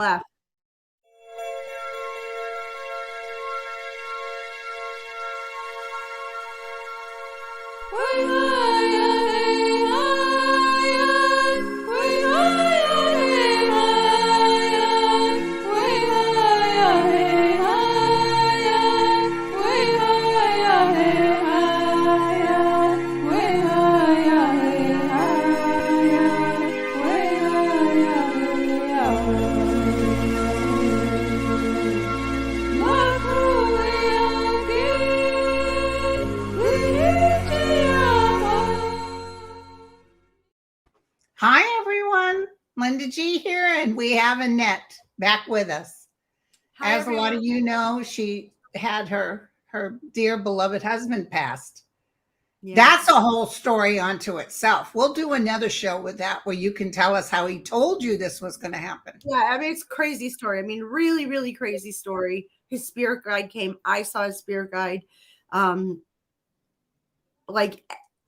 Laugh. Hi, everyone. LindaG here, and we have Annette back with us. Hi, As everyone. a lot of you know, she had her dear beloved husband passed. Yeah. That's a whole story unto itself. We'll do another show with that where you can tell us how he told you this was going to happen. Yeah, I mean, it's a crazy story. I mean, really, really crazy story. His spirit guide came. I saw his spirit guide,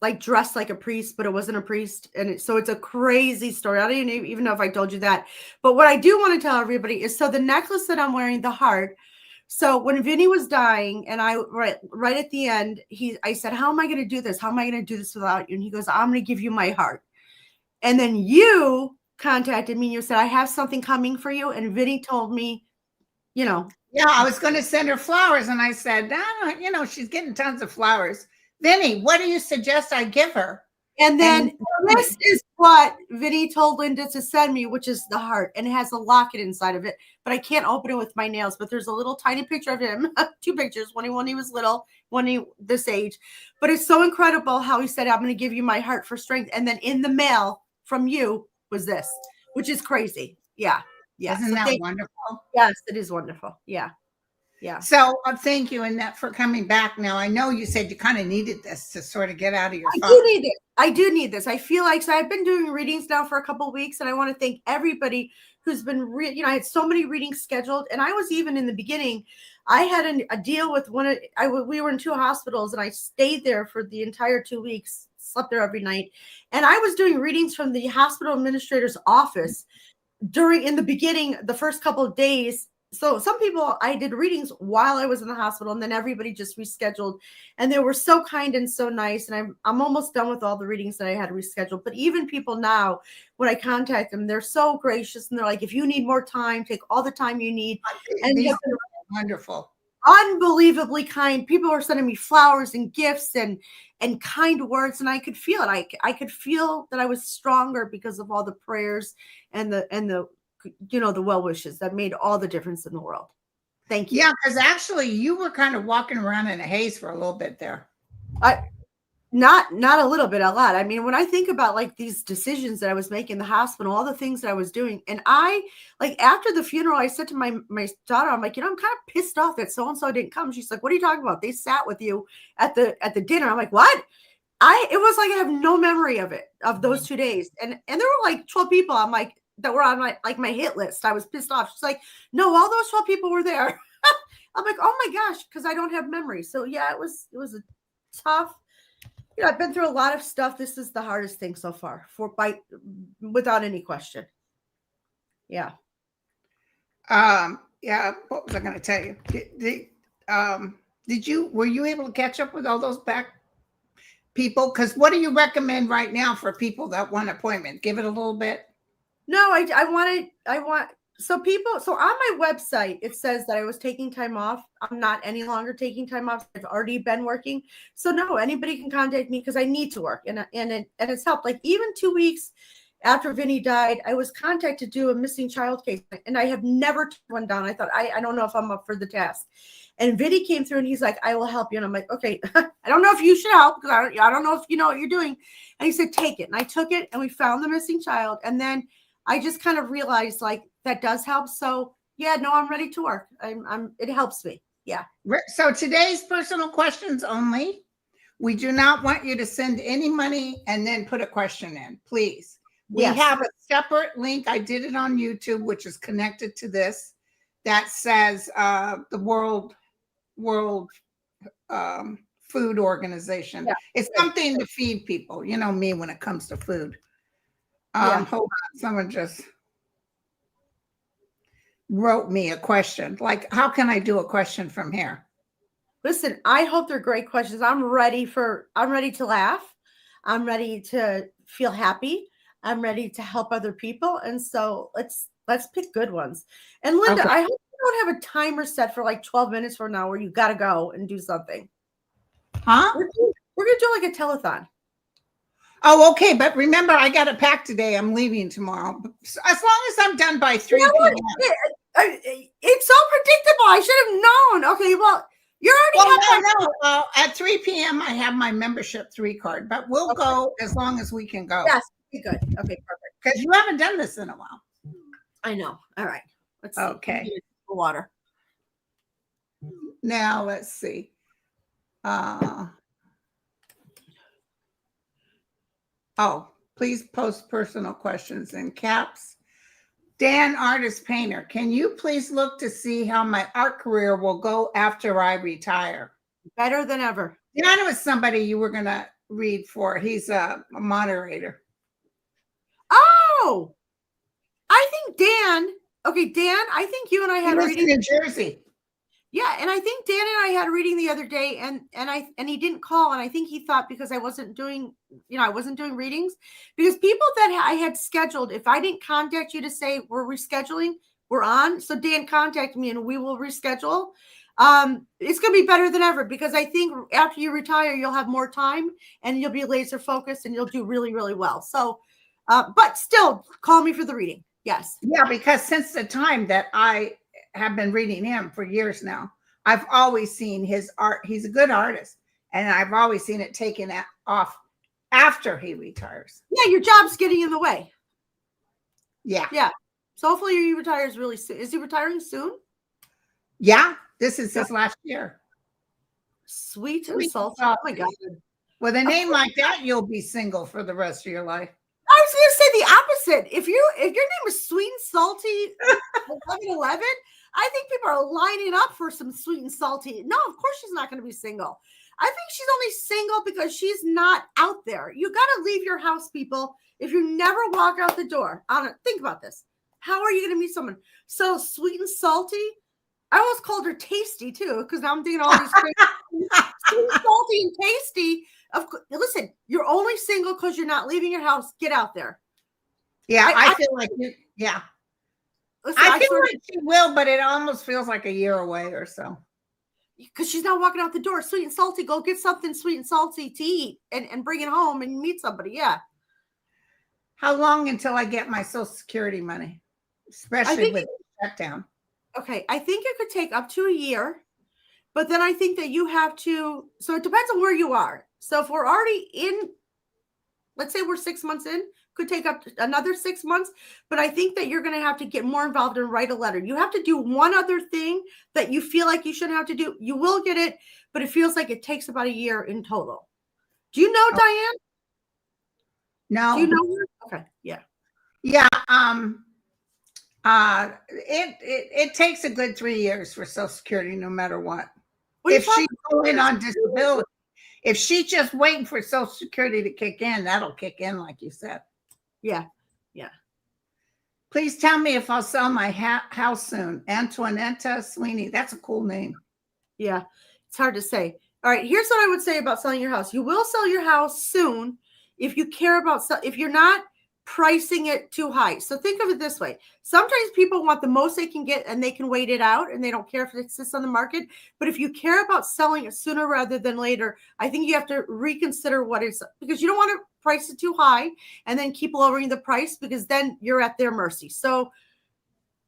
like dressed like a priest, but it wasn't a priest. And so it's a crazy story. I don't even know if I told you that. But what I do want to tell everybody is, so the necklace that I'm wearing, the heart. So when Vinny was dying, and I right at the end, I said, "How am I going to do this? How am I going to do this without you?" And he goes, "I'm going to give you my heart." And then you contacted me and you said, "I have something coming for you." And Vinny told me, Yeah, I was going to send her flowers, and I said, "No, she's getting tons of flowers." Vinny, what do you suggest I give her? And then this is what Vinny told Linda to send me, which is the heart, and it has a locket inside of it, but I can't open it with my nails. But there's a little tiny picture of him, 2 pictures, one when he was little, one this age. But it's so incredible how he said, "I'm going to give you my heart for strength." And then in the mail from you was this, which is crazy. Yeah. Isn't So that wonderful? Yes, it is wonderful. Yeah. So thank you, Annette, for coming back. Now, I know you said you kind of needed this to sort of get out of your I phone. do need this. I feel like, so I've been doing readings now for a couple of weeks, and I want to thank everybody who's been, I had so many readings scheduled, and I was even in the beginning, I had a deal with we were in 2 hospitals, and I stayed there for the entire 2 weeks, slept there every night, and I was doing readings from the hospital administrator's office in the beginning, the first couple of days. So some people, I did readings while I was in the hospital, and then everybody just rescheduled, and they were so kind and so nice. And I'm almost done with all the readings that I had rescheduled. But even people now, when I contact them, they're so gracious, and they're like, "If you need more time, take all the time you need." And these are wonderful, unbelievably kind. People are sending me flowers and gifts and kind words, and I could feel it. I could feel that I was stronger because of all the prayers and the the well wishes that made all the difference in the world. Thank you. Yeah, because actually you were kind of walking around in a haze for a little bit there. Not a little bit, a lot. I mean, when I think about like these decisions that I was making in the hospital, all the things that I was doing, and I, like, after the funeral, I said to my daughter, I'm like, I'm kind of pissed off that so-and-so didn't come. She's like, "What are you talking about? They sat with you at the dinner." I'm like, "What?" It was like I have no memory of those 2 days. And there were like 12 people I'm like that were on my hit list. I was pissed off. She's like, "No, all those 12 people were there." I'm like, "Oh my gosh," because I don't have memory. So yeah, it was a tough. I've been through a lot of stuff. This is the hardest thing so far, without any question. Yeah. Yeah. What was I going to tell you? Were you able to catch up with all those back people? Because what do you recommend right now for people that want an appointment? Give it a little bit. No, I want. So on my website, it says that I was taking time off. I'm not any longer taking time off. I've already been working. So no, anybody can contact me because I need to work, and it's helped. Like even 2 weeks after Vinny died, I was contacted to do a missing child case, and I have never turned one down. I thought, I don't know if I'm up for the task. And Vinny came through, and he's like, "I will help you." And I'm like, "Okay." I don't know if you should help because I don't know if you know what you're doing. And he said, "Take it." And I took it, and we found the missing child. And then I just kind of realized like that does help. So yeah, no, I'm ready to work. It helps me. Yeah. So today's personal questions only. We do not want you to send any money and then put a question in, please. We have a separate link. I did it on YouTube, which is connected to this, that says the World Food Organization. Yeah. It's something to feed people. You know me when it comes to food. Hold on, someone just. wrote me a question. Like, how can I do a question from here? Listen, I hope they're great questions. I'm ready to laugh. I'm ready to feel happy. I'm ready to help other people. And so let's pick good ones. And Linda, Okay. I hope you don't have a timer set for like 12 minutes from now where you got to go and do something. Huh? We're going to do like a telethon. Oh, okay. But remember, I got to pack today. I'm leaving tomorrow. As long as I'm done by 3 p.m. It's so predictable. I should have known. Okay, well, you already have no. At 3 p.m. I have my membership 3 card, but we'll go as long as we can go. Yes, good. Okay, perfect. Because you haven't done this in a while. I know. All right. Let's see. Okay. Water. Now let's see. Please post personal questions in caps. Dan, artist painter, can you please look to see how my art career will go after I retire? Better than ever. Dan was somebody you were going to read for. He's a moderator. Oh, I think Dan. Okay, Dan, I think you and I had a reading in New Jersey. Yeah, and I think Dan and I had a reading the other day, and he didn't call, and I think he thought because I wasn't doing readings, because people that I had scheduled, if I didn't contact you to say we're rescheduling, we're on. So Dan contacted me, and we will reschedule. It's going to be better than ever because I think after you retire, you'll have more time and you'll be laser focused and you'll do really, really well. So, but still, call me for the reading. Yes. Yeah, because since the time that I have been reading him for years now, I've always seen his art. He's a good artist, and I've always seen it taken off after he retires. Yeah, your job's getting in the way. Yeah. So hopefully he retires really soon. Is he retiring soon? Yeah, this is his last year. Sweet and salty. Oh my God. With a name like that, you'll be single for the rest of your life. I was going to say the opposite. If your name is Sweet and Salty 1111, I think people are lining up for some sweet and salty. No, of course she's not going to be single. I think she's only single because she's not out there. You got to leave your house, people. If you never walk out the door, think about this. How are you going to meet someone so sweet and salty? I almost called her tasty too, because now I'm thinking all these crazy sweet, salty, and tasty. Listen, you're only single because you're not leaving your house. Get out there. Yeah, I feel like you. Yeah, listen, I feel like she will, but it almost feels like a year away or so. Because she's not walking out the door. Sweet and salty. Go get something sweet and salty to eat and bring it home and meet somebody. Yeah. How long until I get my Social Security money, especially with the shutdown? Okay, I think it could take up to a year, but then I think that you have to. So it depends on where you are. So if we're already in, let's say we're 6 months in, could take up to another 6 months. But I think that you're going to have to get more involved and write a letter. You have to do one other thing that you feel like you shouldn't have to do. You will get it, but it feels like it takes about a year in total. Do you know Diane? No. Do you know her? Okay. Yeah. Yeah. It takes a good 3 years for Social Security, no matter what. If she's going on disability, if she's just waiting for Social Security to kick in, that'll kick in, like you said. Yeah. Please tell me if I'll sell my house soon. Antoinetta Sweeney. That's a cool name. Yeah. It's hard to say. All right. Here's what I would say about selling your house. You will sell your house soon if you care about, if you're not pricing it too high. So think of it this way. Sometimes people want the most they can get and they can wait it out and they don't care if it sits on the market. But if you care about selling it sooner rather than later, I think you have to reconsider what it's, because you don't want to price it too high and then keep lowering the price, because then you're at their mercy. So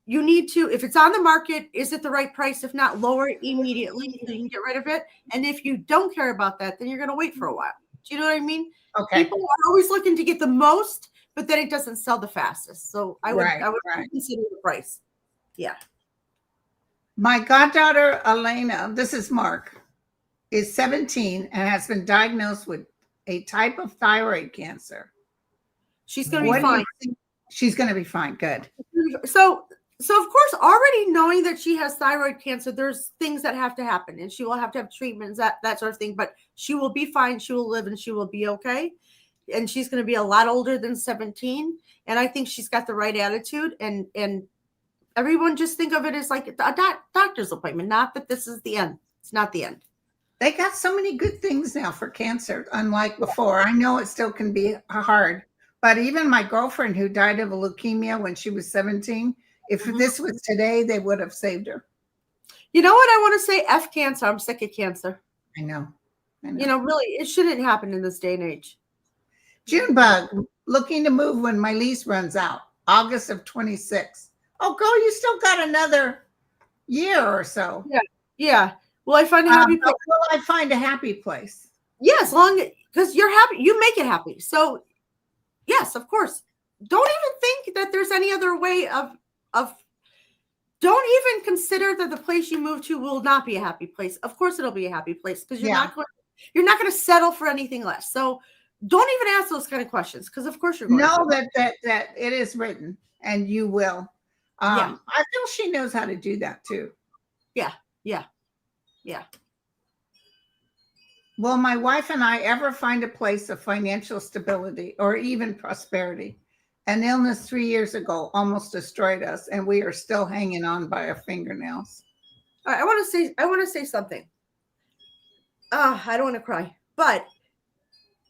you need to, if it's on the market, is it the right price? If not, lower it immediately so you can get rid of it. And if you don't care about that, then you're going to wait for a while. Do you know what I mean? Okay. People are always looking to get the most, but then it doesn't sell the fastest. So I would consider the price. Yeah. My goddaughter, Elena, this is Mark, is 17 and has been diagnosed with a type of thyroid cancer. She's going to be fine. She's going to be fine. Good. So of course, already knowing that she has thyroid cancer, there's things that have to happen and she will have to have treatments, that sort of thing, but she will be fine. She will live and she will be okay. And she's going to be a lot older than 17. And I think she's got the right attitude. And Everyone just think of it as like a doctor's appointment, not that this is the end. It's not the end. They got so many good things now for cancer, unlike before. I know it still can be hard, but even my girlfriend who died of a leukemia when she was 17, if this was today, they would have saved her. You know what I want to say? F cancer. I'm sick of cancer. I know. You know, really, it shouldn't happen in this day and age. Junebug, looking to move when my lease runs out, August of 26. Oh, girl, you still got another year or so. Yeah. Yeah. Will I find a happy place? Will I find a happy place? Yes, because you're happy. You make it happy. So, yes, of course. Don't even think that there's any other way of don't even consider that the place you move to will not be a happy place. Of course it'll be a happy place because you're not going to settle for anything less. So don't even ask those kind of questions because of course you're going to. That it is written and you will. I feel she knows how to do that too. Yeah. Will my wife and I ever find a place of financial stability or even prosperity? An illness 3 years ago almost destroyed us, and we are still hanging on by our fingernails. I want to say something. I don't want to cry, but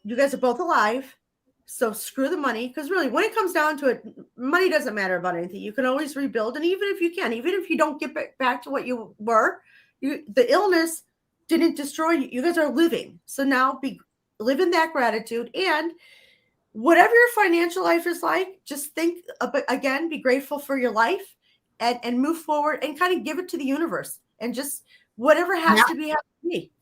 you guys are both alive, so screw the money. Because really, when it comes down to it, money doesn't matter about anything. You can always rebuild, and even if you don't get back to what you were, the illness didn't destroy you. You guys are living, so now live in that gratitude and. Whatever your financial life is like, just think again, be grateful for your life and move forward and kind of give it to the universe and just whatever has to be, has to be.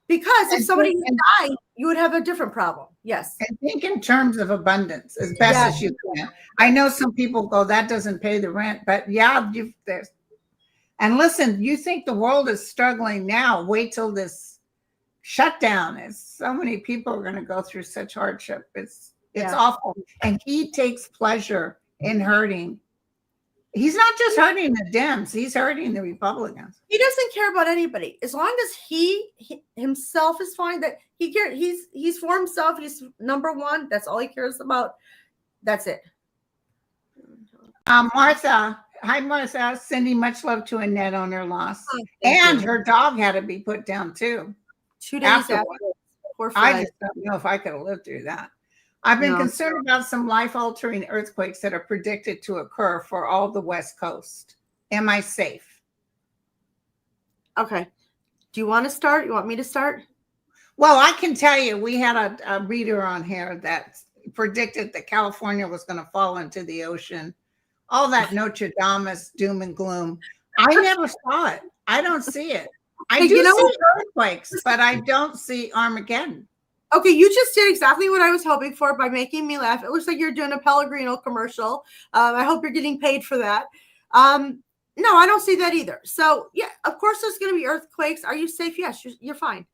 Because if somebody died, you would have a different problem. Yes. And think in terms of abundance as best as you can. I know some people go, that doesn't pay the rent, but and listen, you think the world is struggling now, wait till this shutdown is. So many people are going to go through such hardship. It's awful. And he takes pleasure in hurting. He's not just hurting the Dems. He's hurting the Republicans. He doesn't care about anybody. As long as he himself is fine, that he cares. He's for himself. He's number one. That's all he cares about. That's it. Martha. Hi, Martha. Sending much love to Annette on her loss. And her dog had to be put down too. 2 days after. I just don't know if I could have lived through that. I've been concerned about some life-altering earthquakes that are predicted to occur for all the West Coast. Am I safe? Okay. Do you want to start? You want me to start? Well, I can tell you, we had a reader on here that predicted that California was going to fall into the ocean. All that Notre Dame doom and gloom. I never saw it. I don't see it. I do see earthquakes, but I don't see Armageddon. Okay, you just did exactly what I was hoping for by making me laugh. It looks like you're doing a Pellegrino commercial. I hope you're getting paid for that. No, I don't see that either. So, yeah, of course there's going to be earthquakes. Are you safe? Yes, you're fine.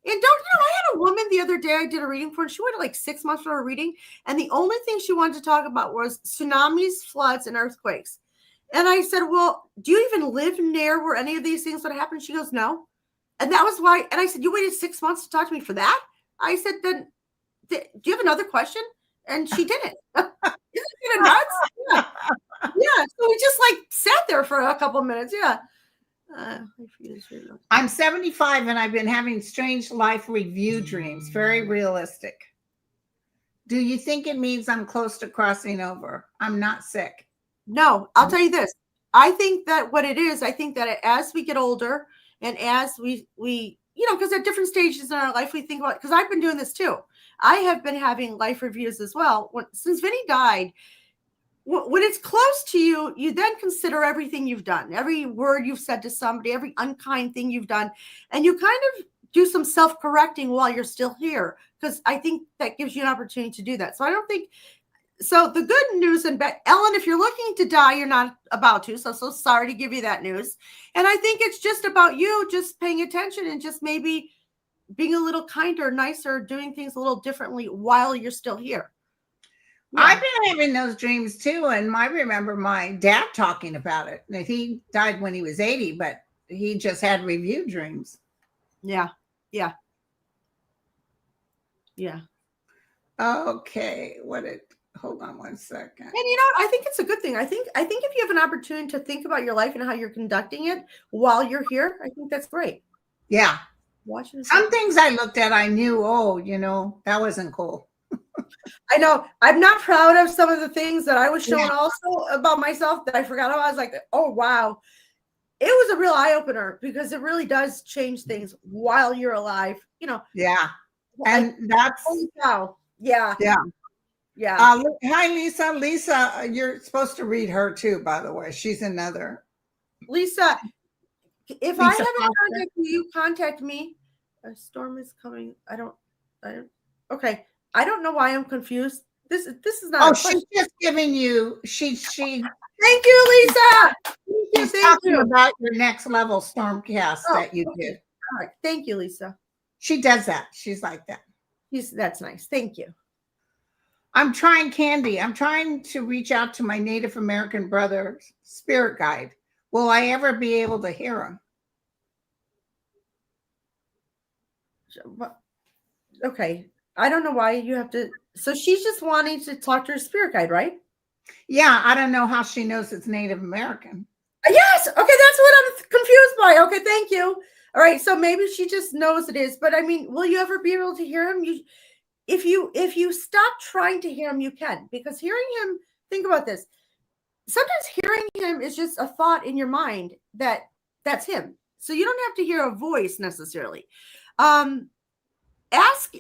And I had a woman the other day I did a reading for, and she waited like 6 months for a reading. And the only thing she wanted to talk about was tsunamis, floods, and earthquakes. And I said, well, do you even live near where any of these things would happen? She goes, no. And that was why. And I said, you waited 6 months to talk to me for that? I said, then do you have another question? And she didn't. Isn't it nuts? Yeah. So we just like sat there for a couple of minutes. Yeah. I'm 75 and I've been having strange life review dreams. Very realistic. Do you think it means I'm close to crossing over? I'm not sick. No, I'll tell you this. I think that what it is, I think that as we get older and as we because at different stages in our life, we think about, because I've been doing this too. I have been having life reviews as well. Since Vinny died, when it's close to you, you then consider everything you've done, every word you've said to somebody, every unkind thing you've done, and you kind of do some self-correcting while you're still here, because I think that gives you an opportunity to do that. So I don't think, so the good news, and Ellen, if you're looking to die, you're not about to, so sorry to give you that news. And I think it's just about you just paying attention and just maybe being a little kinder, nicer, doing things a little differently while you're still here. Yeah. I've been having those dreams too, and I remember my dad talking about it. He died when he was 80, but he just had review dreams. Yeah. Okay, hold on one second. And you know, I think it's a good thing. I think if you have an opportunity to think about your life and how you're conducting it while you're here, I think that's great. Yeah. Watching some things I looked at, I knew, oh, you know, that wasn't cool. I know. I'm not proud of some of the things that I was showing also about myself that I forgot about. I was like, oh wow. It was a real eye-opener because it really does change things while you're alive, you know. Yeah. And that's holy cow. Yeah. Yeah. Yeah. Hi, Lisa. Lisa, you're supposed to read her too, by the way. She's another. Lisa, if I haven't contacted you, contact me. A storm is coming. I don't. Okay. I don't know why I'm confused. This is not. Oh, she's just giving you. She. Thank you, Lisa. She's talking about your next level stormcast that you did. All right. Thank you, Lisa. She does that. She's like that. That's nice. Thank you. I'm trying Candy. I'm trying to reach out to my Native American brother's spirit guide. Will I ever be able to hear him? Okay. I don't know why you have to. So she's just wanting to talk to her spirit guide, right? Yeah. I don't know how she knows it's Native American. Yes. Okay. That's what I'm confused by. Okay. Thank you. All right. So maybe she just knows it is. But I mean, will you ever be able to hear him? If you stop trying to hear him, you can. Because hearing him, think about this. Sometimes hearing him is just a thought in your mind that's him. So you don't have to hear a voice necessarily. Ask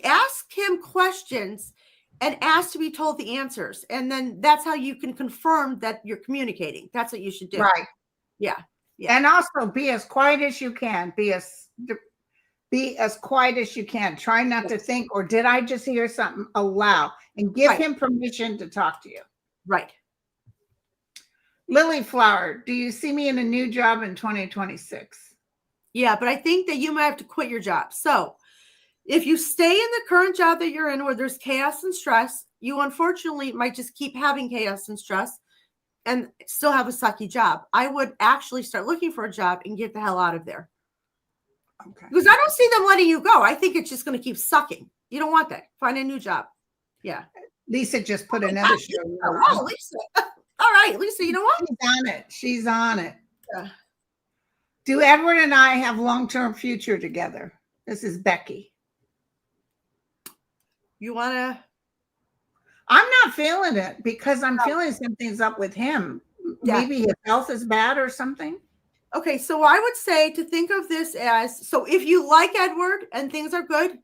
him questions and ask to be told the answers. And then that's how you can confirm that you're communicating. That's what you should do. Right. Yeah. And also be as quiet as you can. Be as quiet as you can. Try not to think, or did I just hear something? Allow and give him permission to talk to you. Right. Lily Flower, do you see me in a new job in 2026? Yeah, but I think that you might have to quit your job. So if you stay in the current job that you're in where there's chaos and stress, you unfortunately might just keep having chaos and stress and still have a sucky job. I would actually start looking for a job and get the hell out of there. Okay. Because I don't see them letting you go. I think it's just going to keep sucking. You don't want that. Find a new job. Yeah. Lisa just put another show. Oh, Lisa. All right, Lisa, you know what? She's on it. Yeah. Do Edward and I have long-term future together? This is Becky. You want to? I'm not feeling it because I'm feeling something's up with him. Yeah. Maybe his health is bad or something. Okay, so I would say to think of this as, so if you like Edward and things are good,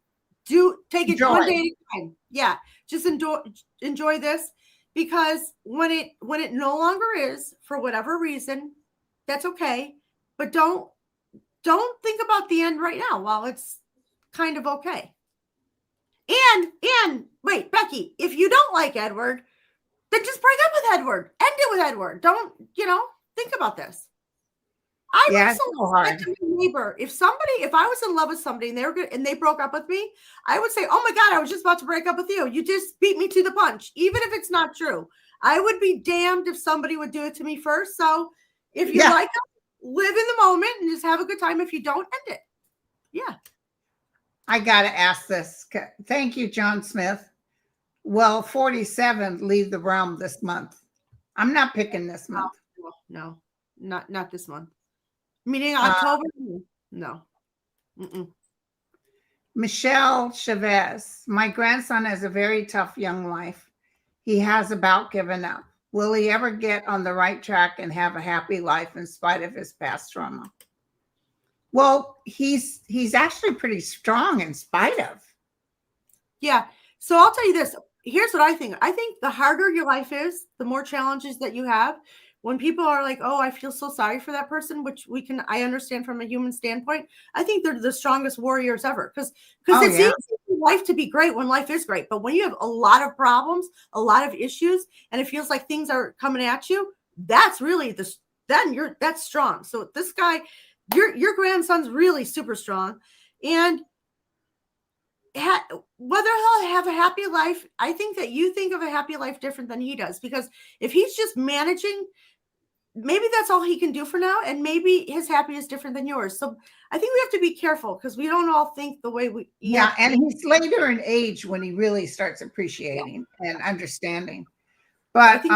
take it one day at a time. Yeah, just enjoy this, because when it no longer is, for whatever reason, that's okay. But don't think about the end right now while it's kind of okay. And wait, Becky, if you don't like Edward, then just break up with Edward. End it with Edward. Don't, think about this. I would so to my neighbor. If I was in love with somebody and they were good and they broke up with me, I would say, "Oh my God, I was just about to break up with you. You just beat me to the punch," even if it's not true. I would be damned if somebody would do it to me first. So if you like them, live in the moment and just have a good time. If you don't, end it. Yeah. I got to ask this. Thank you, John Smith. Well, 47 leave the realm this month. I'm not picking this month. No, not this month. Meaning October? No. Mm-mm. Michelle Chavez. My grandson has a very tough young life. He has about given up. Will he ever get on the right track and have a happy life in spite of his past trauma? Well, he's actually pretty strong in spite of. Yeah. So I'll tell you this. Here's what I think. I think the harder your life is, the more challenges that you have. When people are like, "Oh, I feel so sorry for that person," which I understand from a human standpoint, I think they're the strongest warriors ever. Because it's easy for life to be great when life is great. But when you have a lot of problems, a lot of issues, and it feels like things are coming at you, that's really that's strong. So this guy, your grandson's really super strong. And whether he'll have a happy life, I think that you think of a happy life different than he does. Because if he's just managing, maybe that's all he can do for now, and maybe his happiness is different than yours. So I think we have to be careful because we don't all think the way we. Yeah, and he's later in age when he really starts appreciating and understanding. But think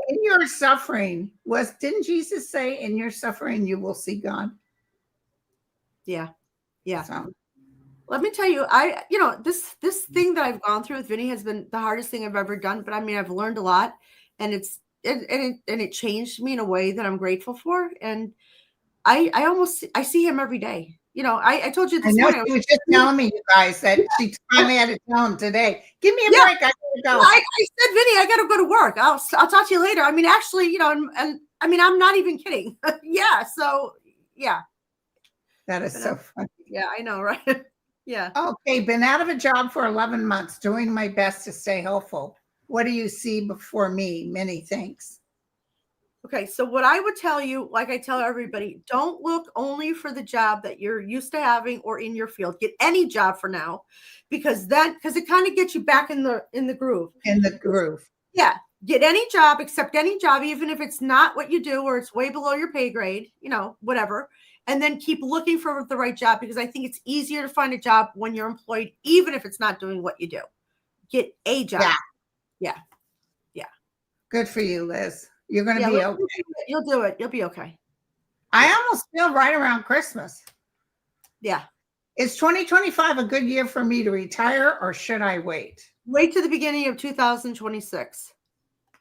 in your suffering, didn't Jesus say, in your suffering, you will see God? yeah. Yeah. So, Let me tell you, this thing that I've gone through with Vinny has been the hardest thing I've ever done. But I mean, I've learned a lot, and it changed me in a way that I'm grateful for. And I see him every day. I told you I this know morning. she was just telling me, you guys, that she finally had to tell him today. Give me a Yeah. break. I gotta go. I said, Vinny, I got to go to work. I'll talk to you later. I mean, actually, and I mean, I'm not even kidding. Yeah. So yeah. That is so funny. Yeah, I know, right? Yeah. Okay, been out of a job for 11 months, doing my best to stay hopeful. What do you see before me? Many thanks. Okay, so what I would tell you, like I tell everybody, don't look only for the job that you're used to having or in your field. Get any job for now, because it kind of gets you back in the groove. In the groove. Yeah. Get any job, accept any job, even if it's not what you do or it's way below your pay grade, whatever. And then keep looking for the right job, because I think it's easier to find a job when you're employed, even if it's not doing what you do. Get a job. Yeah. Good for you, Liz. You're going to be okay. You'll do it. You'll be okay. I almost feel right around Christmas. Yeah. Is 2025 a good year for me to retire, or should I wait? Wait to the beginning of 2026.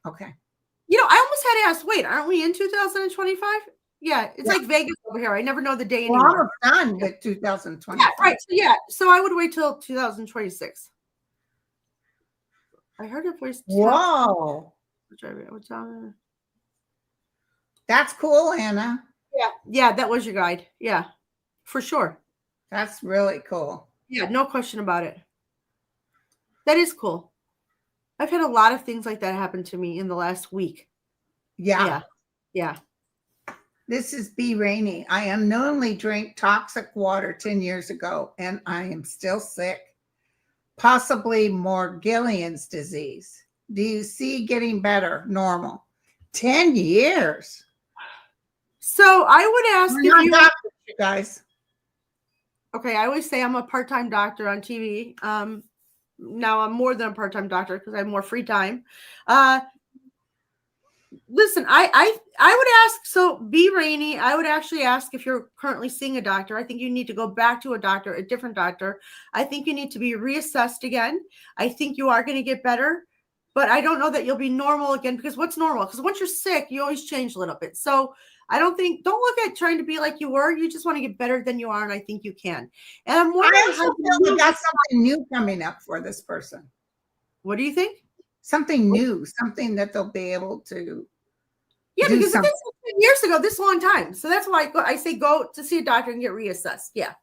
Okay. I almost had to ask, wait, aren't we in 2025? Yeah, it's like Vegas over here. I never know the day anymore. We're almost done with 2025. Yeah, right. So I would wait till 2026. I heard a voice. Whoa. That's cool, Anna. Yeah, that was your guide. Yeah, for sure. That's really cool. Yeah, no question about it. That is cool. I've had a lot of things like that happen to me in the last week. Yeah. Yeah. This is B. Rainey. I unknowingly drank toxic water 10 years ago, and I am still sick. Possibly Morgellons disease. Do you see getting better? Normal. 10 years. So I would ask We're not doctors, you guys. Okay, I always say I'm a part-time doctor on TV. Now I'm more than a part-time doctor because I have more free time. Listen, I would ask, so B. Rainey, I would actually ask if you're currently seeing a doctor. I think you need to go back to a different doctor. I think you need to be reassessed again. I think you are going to get better, but I don't know that you'll be normal again, because what's normal? Because once you're sick, you always change a little bit. So don't look at trying to be like you were. You just want to get better than you are, and I think you can. And I'm wondering, I also feel we got something new coming up for this person. What do you think? Something new, something that they'll be able to. Yeah, because this was 10 years ago, this long time. So that's why I say go to see a doctor and get reassessed. Yeah.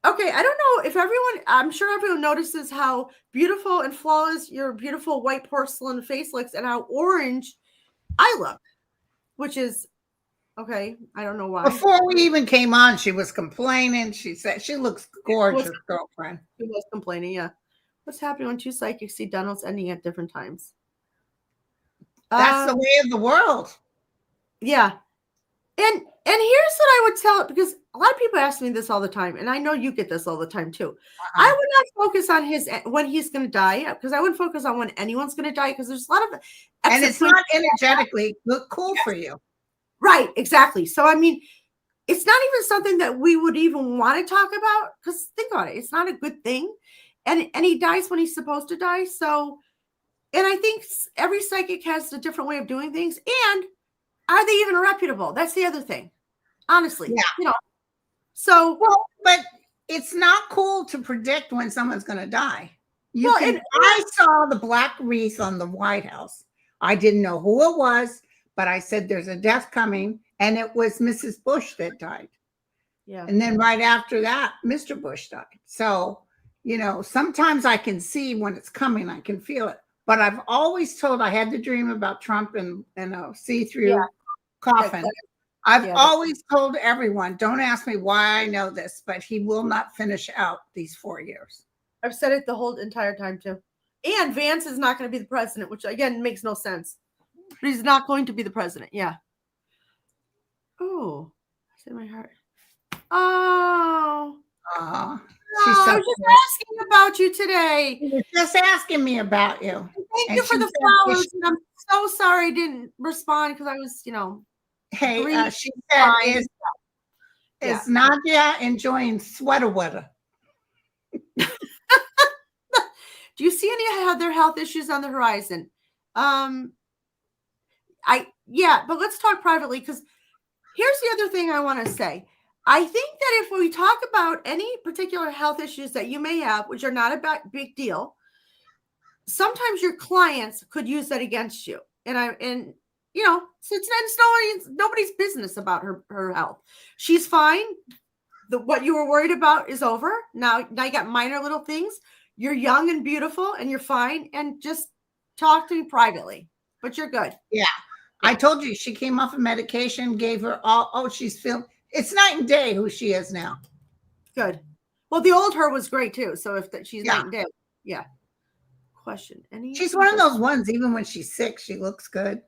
Okay, I don't know I'm sure everyone notices how beautiful and flawless your beautiful white porcelain face looks and how orange I look, which is, okay, I don't know why. Before we even came on, she was complaining. She said she looks gorgeous, girlfriend. She was complaining, yeah. What's happening when two psychics see Donald's ending at different times? That's the way of the world. Yeah. And here's what I would tell it, because a lot of people ask me this all the time, and I know you get this all the time too. I would not focus on when he's going to die, because I wouldn't focus on when anyone's going to die, because there's a lot of and it's not energetically cool for you. Right, exactly. So I mean, it's not even something that we would even want to talk about, because think about it, it's not a good thing, and he dies when he's supposed to die. So, and I think every psychic has a different way of doing things, and are they even reputable? That's the other thing, honestly. Yeah. So, well, but it's not cool to predict when someone's going to die. I saw the black wreath on the White House. I didn't know who it was, but I said there's a death coming, and it was Mrs. Bush that died. Yeah. And then right after that, Mr. Bush died. So, sometimes I can see when it's coming, I can feel it. But I've always told, I had the dream about Trump and a see-through coffin. I've always told everyone, don't ask me why I know this, but he will not finish out these 4 years. I've said it the whole entire time too. And Vance is not going to be the president, which again makes no sense. But he's not going to be the president. Yeah. Oh, it's in my heart. Oh. She's Oh, so I was just asking about you today. She was just asking me about you. Thank And you for she the said, flowers. And I'm so sorry I didn't respond because I was, hey, grieving. she said, Fine. is Nadia enjoying sweater weather? Do you see any other health issues on the horizon? But let's talk privately, because here's the other thing I want to say. I think that if we talk about any particular health issues that you may have, which are not a big deal, sometimes your clients could use that against you. So it's nobody's business about her health. She's fine. What you were worried about is over. Now you got minor little things. You're young and beautiful and you're fine. And just talk to me privately, but you're good. Yeah. I told you she came off of medication, gave her she's feeling, it's night and day who she is now. Good. Well, the old her was great too. So if she's night and day. Yeah. Question. She's one of those ones, even when she's sick, she looks good.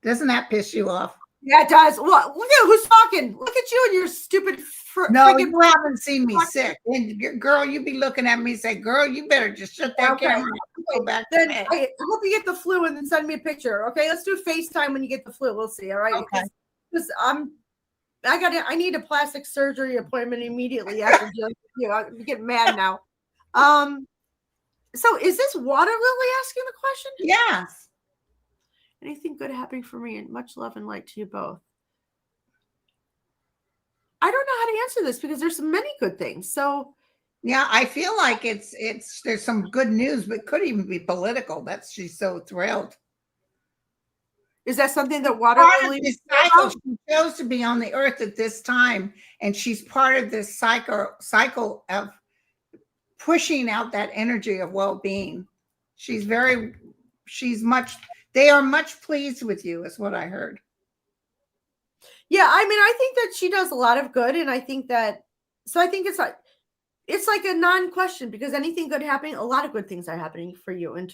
Doesn't that piss you off? Yeah, it does. Well, look at who's talking. Look at you and your stupid. No, you haven't seen me sick. And girl, you be looking at me and say, girl, you better just shut that camera off and go back to bed. I hope you get the flu and then send me a picture. Okay, let's do FaceTime when you get the flu. We'll see. All right. Okay. Because I need a plastic surgery appointment immediately after I'm getting mad now. So is this Water Lily asking the question? Yes. Anything good happening for me, and much love and light to you both. I don't know how to answer this because there's many good things. So yeah, I feel like there's some good news, but could even be political. She's so thrilled. Is that something that Water Lily cycle? She chose to be on the earth at this time, and she's part of this cycle of pushing out that energy of well-being. They are much pleased with you, is what I heard. Yeah, I mean, I think that she does a lot of good, and I think it's like a non-question, because anything good happening, a lot of good things are happening for you in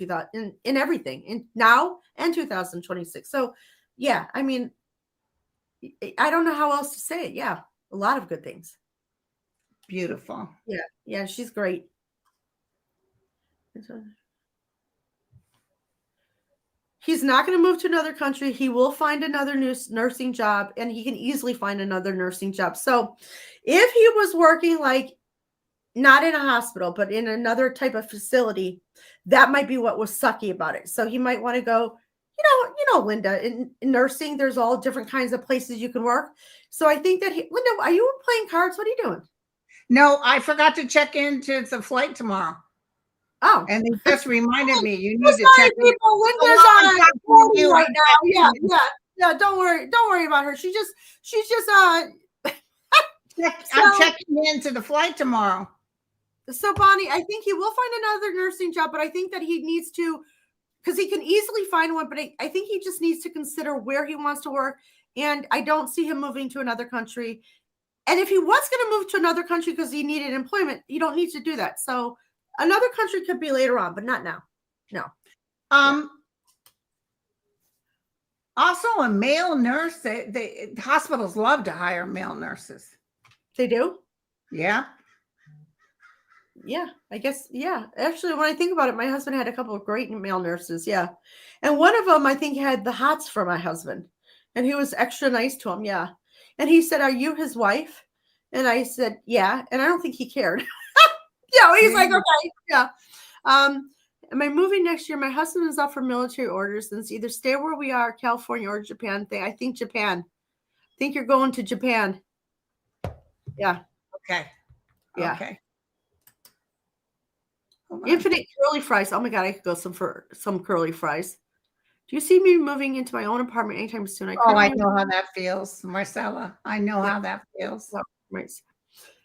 everything, in now and 2026. So yeah, I mean, I don't know how else to say it. Yeah, a lot of good things. Beautiful. Yeah, she's great. He's not going to move to another country. He will find another nursing job, and he can easily find another nursing job. So if he was working like not in a hospital, but in another type of facility, that might be what was sucky about it. So he might want to go, Linda, in nursing, there's all different kinds of places you can work. So I think that Linda, are you playing cards? What are you doing? No, I forgot to check into the flight tomorrow. Oh, and they just reminded me you need to check. People, Linda's on you right now. Yeah. Don't worry about her. She's just. I'm checking into the flight tomorrow. So Bonnie, I think he will find another nursing job, but I think that he needs to, because he can easily find one. But I think he just needs to consider where he wants to work. And I don't see him moving to another country. And if he was going to move to another country because he needed employment, you don't need to do that. So another country could be later on, but not now. No. Also, a male nurse. Hospitals love to hire male nurses. They do? Yeah. Yeah, I guess. Yeah. Actually, when I think about it, my husband had a couple of great male nurses. Yeah. And one of them, I think, had the hots for my husband. And he was extra nice to him. Yeah. And he said, "Are you his wife?" And I said, "Yeah." And I don't think he cared. Yeah. He's like, "Okay. Yeah." Am I moving next year? My husband is up for military orders. And it's either stay where we are, California, or Japan. I think Japan. I think you're going to Japan. Yeah. Okay. Yeah. Okay. Infinite curly fries. Oh my God, I could go for some curly fries. Do you see me moving into my own apartment anytime soon? I know how that feels, Marcella. I know how that feels. Right.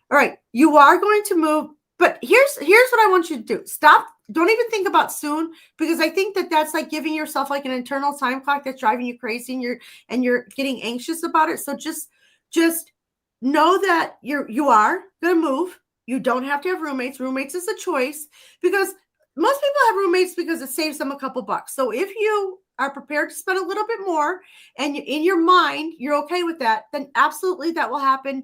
All right. You are going to move, but here's what I want you to do. Stop. Don't even think about soon, because I think that that's like giving yourself like an internal time clock that's driving you crazy, and you're getting anxious about it. So just know that you are going to move. You don't have to have roommates. Roommates is a choice, because most people have roommates because it saves them a couple bucks. So if you are prepared to spend a little bit more and in your mind, you're okay with that, then absolutely that will happen.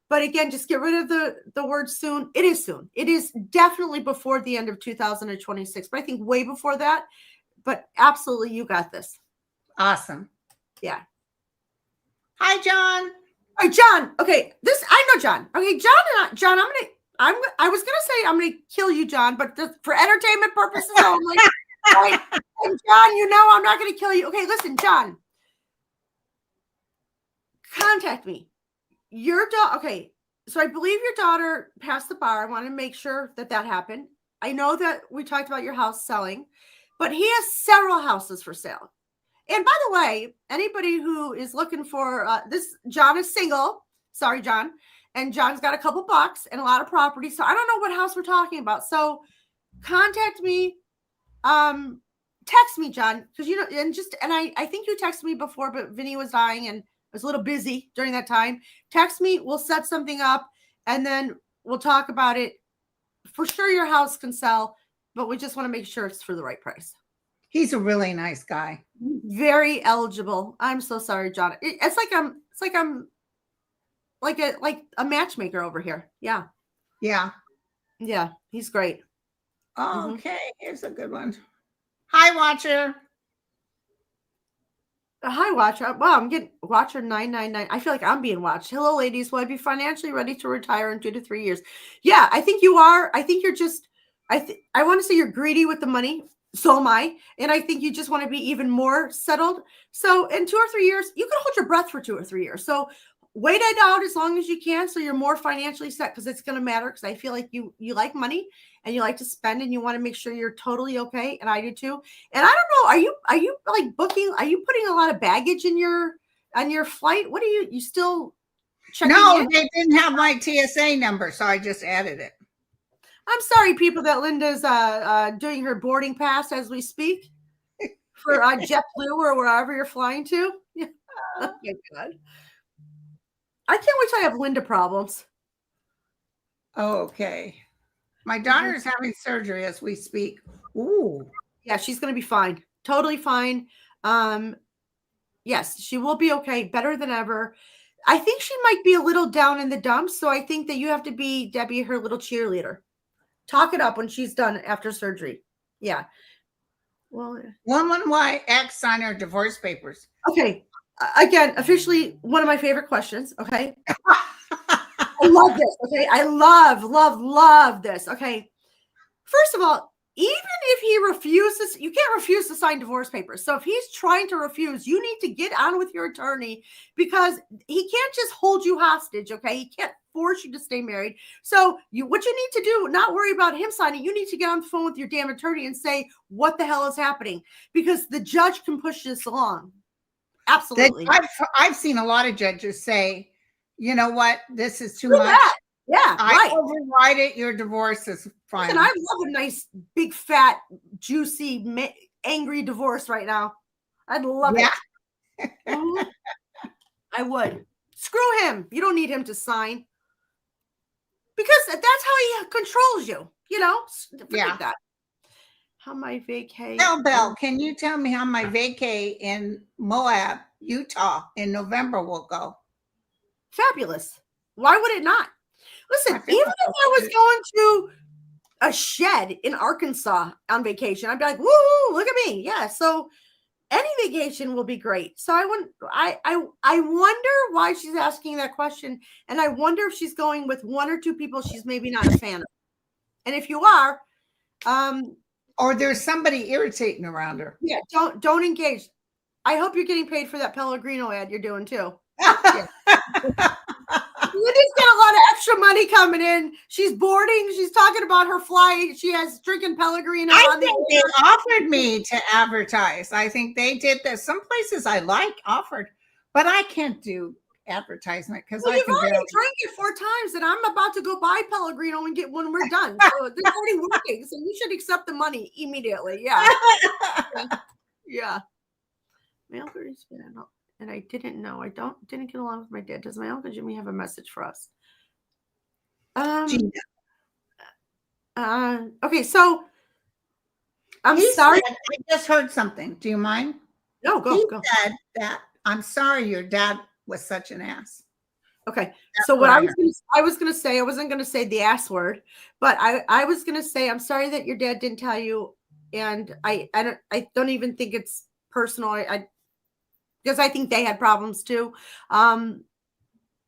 But again, just get rid of the word soon. It is soon. It is definitely before the end of 2026, but I think way before that. But absolutely, you got this. Awesome. Yeah. Hi, John. All right, John. Okay, I know John. Okay, John, I was gonna say I'm gonna kill you, John, but just for entertainment purposes only. Right? And John, you know I'm not gonna kill you. Okay, listen, John. Contact me. Your daughter. Okay, so I believe your daughter passed the bar. I want to make sure that happened. I know that we talked about your house selling, but he has several houses for sale. And by the way, anybody who is looking for this, John is single. Sorry, John. And John's got a couple bucks and a lot of property. So I don't know what house we're talking about. So contact me. Text me, John, because I think you texted me before, but Vinny was dying and I was a little busy during that time. Text me. We'll set something up and then we'll talk about it. For sure, your house can sell, but we just want to make sure it's for the right price. He's a really nice guy. Very eligible. I'm so sorry, John. It's like I'm like a matchmaker over here. Yeah. Yeah. Yeah. He's great. Okay. Here's a good one. Hi, Watcher. Hi, Watcher. Wow, I'm getting Watcher 999. I feel like I'm being watched. Hello, ladies. Will I be financially ready to retire in 2 to 3 years? Yeah, I think you are. I think you're just, I want to say you're greedy with the money. So am I. And I think you just want to be even more settled. So in 2 or 3 years, you can hold your breath for 2 or 3 years. So wait it out as long as you can so you're more financially set, because it's going to matter, because I feel like you like money and you like to spend and you want to make sure you're totally okay. And I do too. And I don't know, are you like booking, are you putting a lot of baggage on your flight? What are you still checking No, in? they didn't have my TSA number, so I just added it. I'm sorry, people, that Linda's doing her boarding pass as we speak for JetBlue or wherever you're flying to. Yeah. Oh my God. I can't wait till I have Linda problems. Okay. My daughter is having surgery as we speak. Ooh. Yeah, she's going to be fine. Totally fine. Yes, she will be okay. Better than ever. I think she might be a little down in the dumps. So I think that you have to be, Debbie, her little cheerleader. Talk it up when she's done after surgery. Yeah. Well, 11YX sign her divorce papers. Okay. Again, officially one of my favorite questions. Okay. I love this. Okay. I love this. Okay. First of all, even if he refuses, you can't refuse to sign divorce papers. So if he's trying to refuse, you need to get on with your attorney, because he can't just hold you hostage. Okay. He can't force you to stay married. So what you need to do, not worry about him signing. You need to get on the phone with your damn attorney and say, what the hell is happening? Because the judge can push this along. Absolutely. I've seen a lot of judges say, you know what, this is too much. Yeah, I override it. Your divorce is fine. And I love a nice, big, fat, juicy, angry divorce right now. I'd love it. I would. Screw him. You don't need him to sign, because that's how he controls you. You know. Forget that. How my vacay? Belle, can you tell me how my vacay in Moab, Utah, in November will go? Fabulous. Why would it not? Listen, even if I was going to a shed in Arkansas on vacation, I'd be like, woo, look at me. Yeah. So any vacation will be great. So I wonder why she's asking that question. And I wonder if she's going with 1 or 2 people she's maybe not a fan of. And if you are, or there's somebody irritating around her. Yeah, don't engage. I hope you're getting paid for that Pellegrino ad you're doing too. Yeah. Lydia's got a lot of extra money coming in. She's boarding. She's talking about her flight. She has drinking Pellegrino. I think they offered me to advertise. I think they did this. Some places I offered, but I can't do advertisement because you've already drank it 4 times, and I'm about to go buy Pellegrino and get when we're done. So it's already working. So you should accept the money immediately. Yeah. Yeah. My uncle is and I didn't know. I didn't get along with my dad. Does my Uncle Jimmy have a message for us? Okay, so I'm sorry. I just heard something. Do you mind? No, go. He said that I'm sorry your dad was such an ass. Okay. That's So what what I I was heard. gonna, I was going to say, I wasn't going to say the ass word, but I was going to say, I'm sorry that your dad didn't tell you. And I don't even think it's personal. Because I think they had problems too. Um,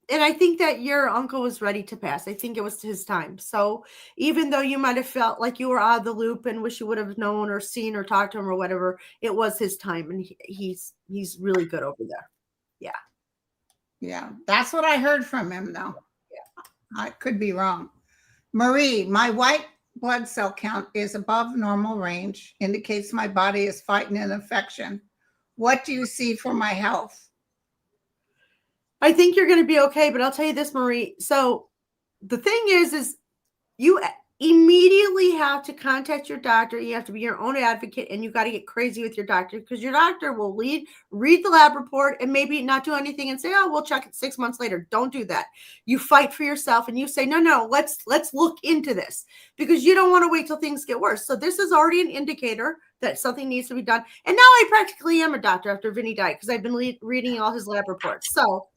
and I think that your uncle was ready to pass. I think it was his time. So even though you might have felt like you were out of the loop and wish you would have known or seen or talked to him or whatever, it was his time, and he's really good over there. Yeah. Yeah, that's what I heard from him, though. Yeah. I could be wrong. Marie, my white blood cell count is above normal range, indicates my body is fighting an infection. What do you see for my health? I think you're going to be okay, but I'll tell you this, Marie. So the thing is you immediately have to contact your doctor. You have to be your own advocate, and you got to get crazy with your doctor, because your doctor will read the lab report and maybe not do anything and say, oh, we'll check it 6 months later. Don't do that. You fight for yourself and you say, no, let's look into this, because you don't want to wait till things get worse. So this is already an indicator that something needs to be done. And now I practically am a doctor after Vinny died, because I've been reading all his lab reports. So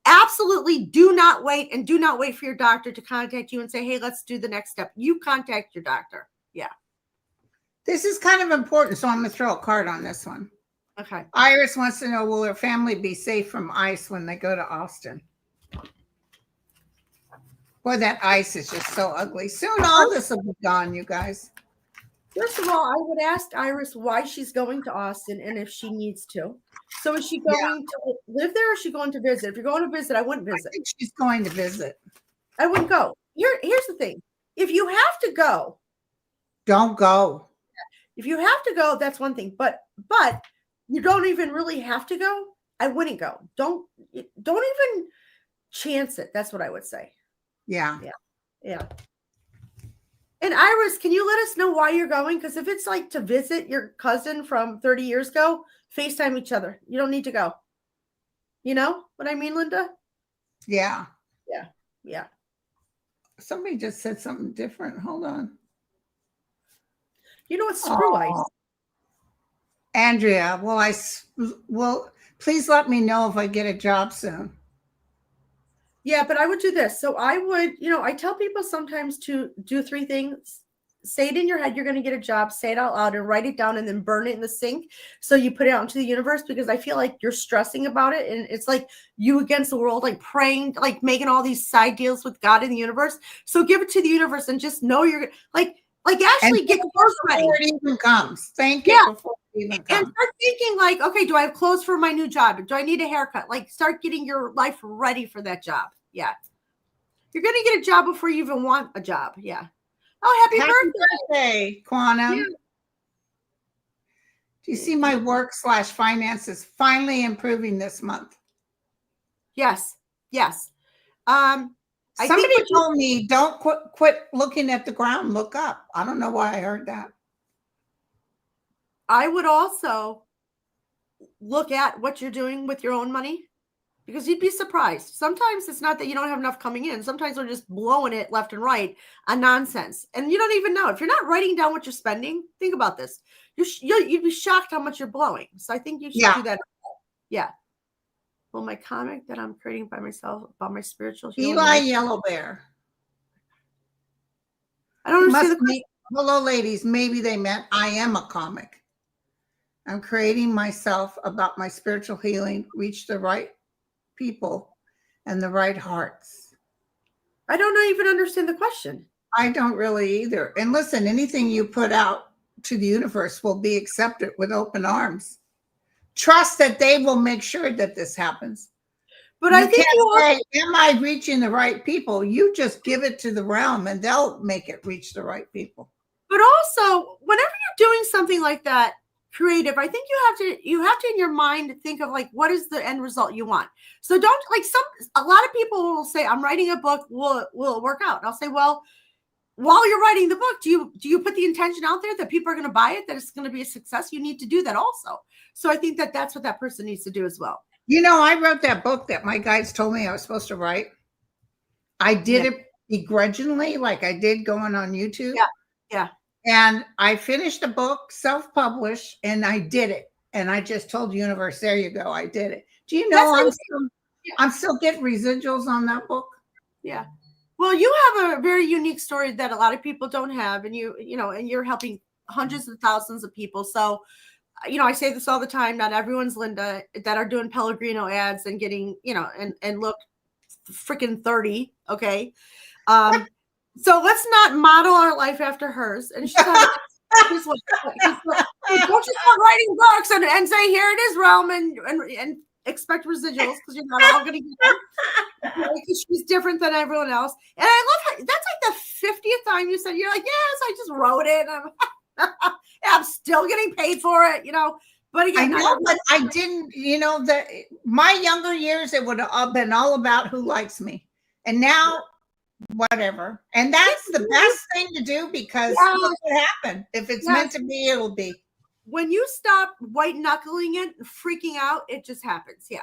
absolutely do not wait, and do not wait for your doctor to contact you and say, hey, let's do the next step. You contact your doctor. Yeah. This is kind of important, so I'm going to throw a card on this one. Okay. Iris wants to know, will her family be safe from ice when they go to Austin? Boy, that ice is just so ugly. Soon all this will be gone, you guys. First of all, I would ask Iris why she's going to Austin and if she needs to. So is she going to live there, or is she going to visit? If you're going to visit, I wouldn't visit. I think she's going to visit. I wouldn't go. Here's the thing. If you have to go, don't go. If you have to go, that's one thing. But you don't even really have to go. I wouldn't go. Don't even chance it. That's what I would say. Yeah. And Iris, can you let us know why you're going? Because if it's like to visit your cousin from 30 years ago, FaceTime each other. You don't need to go. You know what I mean, Linda? Yeah. Yeah. Somebody just said something different. Hold on. You know what screw ice? Andrea, well, please let me know if I get a job soon. Yeah, but I would do this. So I would, I tell people sometimes to do 3 things. Say it in your head, you're going to get a job, say it out loud and write it down, and then burn it in the sink. So you put it out into the universe, because I feel like you're stressing about it. And it's like you against the world, like praying, like making all these side deals with God in the universe. So give it to the universe and just know you're like actually get clothes ready. Before it even comes. Thank you. Before it even comes. And start thinking like, okay, do I have clothes for my new job? Do I need a haircut? Like start getting your life ready for that job. Yeah. You're going to get a job before you even want a job. Yeah. Oh, happy birthday, Quantum. Yeah. Do you see my work/finances finally improving this month? Yes. Somebody told me don't quit looking at the ground, look up. I don't know why I heard that. I would also look at what you're doing with your own money, because you'd be surprised. Sometimes it's not that you don't have enough coming in. Sometimes we're just blowing it left and right on nonsense. And you don't even know. If you're not writing down what you're spending, think about this. You'd be shocked how much you're blowing. So I think you should do that. Yeah. Well, my comic that I'm creating by myself about my spiritual healing. Eli Yellow Bear. I don't understand the question. Hello, ladies. Maybe they meant I am a comic. I'm creating myself about my spiritual healing, reach the right people and the right hearts. I don't even understand the question. I don't really either. And listen, anything you put out to the universe will be accepted with open arms. Trust that they will make sure that this happens. But I think am I reaching the right people? You just give it to the realm and they'll make it reach the right people. But also, whenever you're doing something like that, creative, I think you have to in your mind think of like, what is the end result you want? So don't a lot of people will say, I'm writing a book, will it work out? And I'll say, well, while you're writing the book, do you put the intention out there that people are going to buy it, that it's going to be a success? You need to do that also. So I think that that's what that person needs to do as well. I wrote that book that my guides told me I was supposed to write. I did it begrudgingly, like I did going on YouTube. Yeah. And I finished the book, self-published, and I did it. And I just told the universe, there you go, I did it. Do you know I'm still getting residuals on that book. Yeah. Well, you have a very unique story that a lot of people don't have, and and you're helping hundreds of thousands of people. So, I say this all the time. Not everyone's Linda that are doing Pellegrino ads and getting, and look freaking 30. Okay. So let's not model our life after hers. And she's like, don't you start writing books and say, here it is, realm, and expect residuals, because you're not all going to get them. Because she's different than everyone else. And I love how that's like the 50th time you said, you're like, yes, I just wrote it. And I'm still getting paid for it, But again, I know, but I didn't, my younger years, it would have been all about who likes me. And now, whatever. And that's the best thing to do, because look what happened. If it's meant to be, it'll be. When you stop white knuckling it, freaking out, it just happens. Yeah.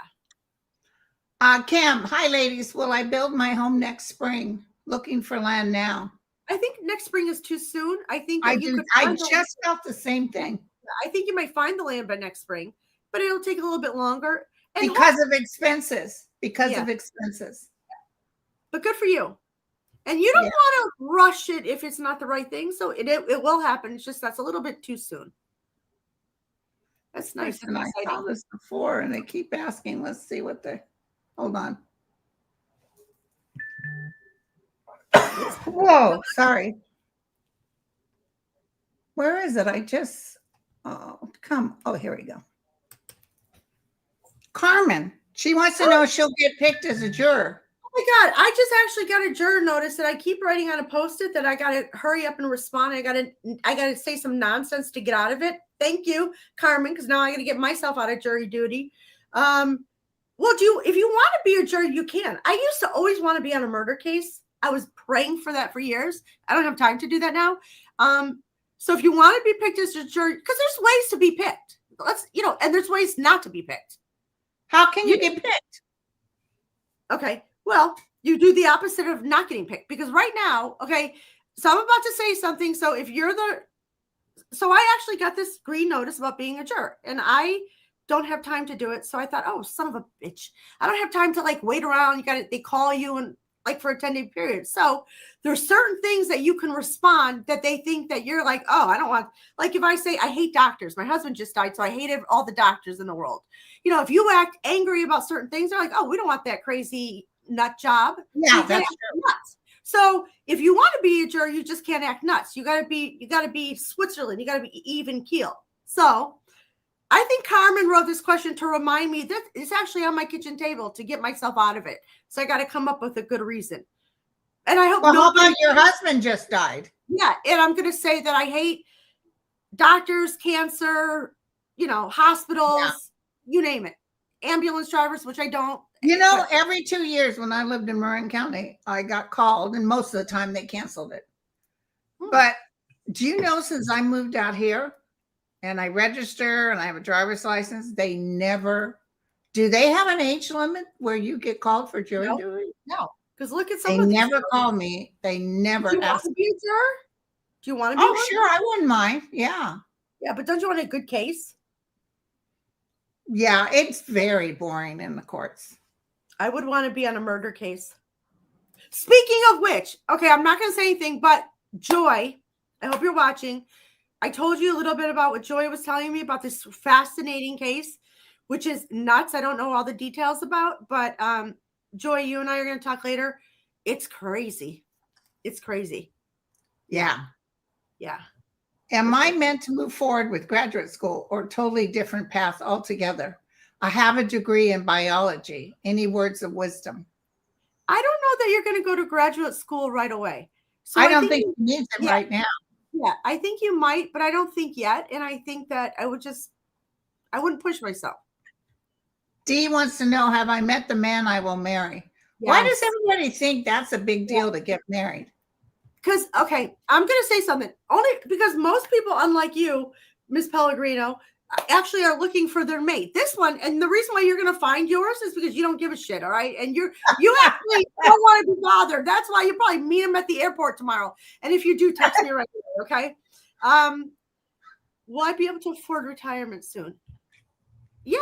Cam, hi ladies. Will I build my home next spring? Looking for land now. I think next spring is too soon. I think I just felt the same thing. I think you might find the land by next spring, but it'll take a little bit longer. And because of expenses. But good for you. And you don't want to rush it if it's not the right thing. So it will happen. It's just that's a little bit too soon. That's nice. And I saw this before, and they keep asking. Let's see what they. Hold on. Whoa, sorry. Where is it? Oh, here we go. Carmen. She wants to know if she'll get picked as a juror. Oh my God. I just actually got a juror notice that I keep writing on a Post-it that I got to hurry up and respond. I got to say some nonsense to get out of it. Thank you, Carmen, because now I got to get myself out of jury duty. Well, if you want to be a juror, you can. I used to always want to be on a murder case. I was praying for that for years. I don't have time to do that now. So if you want to be picked as a juror, because there's ways to be picked. And there's ways not to be picked. How can you get picked? Okay. Well, you do the opposite of not getting picked, because right now, okay, so I'm about to say something. So I actually got this green notice about being a juror, and I don't have time to do it. So I thought, oh, son of a bitch. I don't have time to wait around. They call you and for a 10-day period. So there's certain things that you can respond that they think that you're like, oh, I don't want, if I say, I hate doctors. My husband just died, so I hate all the doctors in the world. If you act angry about certain things, they're like, oh, we don't want that crazy nut job. Yeah, that's true. Nuts. So if you want to be a juror, you just can't act nuts. You got to be Switzerland. You got to be even keel. So I think Carmen wrote this question to remind me that it's actually on my kitchen table to get myself out of it. So I got to come up with a good reason. And I hope. Well, how about your husband just died? Yeah. And I'm going to say that I hate doctors, cancer, hospitals, you name it. Ambulance drivers, which I don't. Every 2 years when I lived in Marin County, I got called, and most of the time they canceled it. But do you know, since I moved out here and I register and I have a driver's license, they never, do they have an age limit where you get called for jury duty? No, because look at some They of these never call me. They never Do you ask want to be a juror? Do you want to be Oh, one? sure. I wouldn't mind. Yeah. Yeah, but don't you want a good case? Yeah, it's very boring in the courts. I would want to be on a murder case. Speaking of which, okay, I'm not going to say anything, but Joy, I hope you're watching. I told you a little bit about what Joy was telling me about this fascinating case, which is nuts. I don't know all the details about, but Joy, you and I are going to talk later. It's crazy. It's crazy. Yeah. Yeah. Am I meant to move forward with graduate school or totally different path altogether? I have a degree in biology. Any words of wisdom? I don't know that you're going to go to graduate school right away. So I don't think you need it right now. Yeah, I think you might, but I don't think yet. And I think that I wouldn't push myself. Dee wants to know, have I met the man I will marry? Yes. Why does everybody think that's a big deal to get married? Because, okay, I'm going to say something. Only because most people, unlike you, Miss Pellegrino, actually are looking for their mate. This one, and the reason why you're going to find yours is because you don't give a shit, all right? And you actually don't want to be bothered. That's why you probably meet him at the airport tomorrow. And if you do, text me right away, okay? Will I be able to afford retirement soon? Yeah.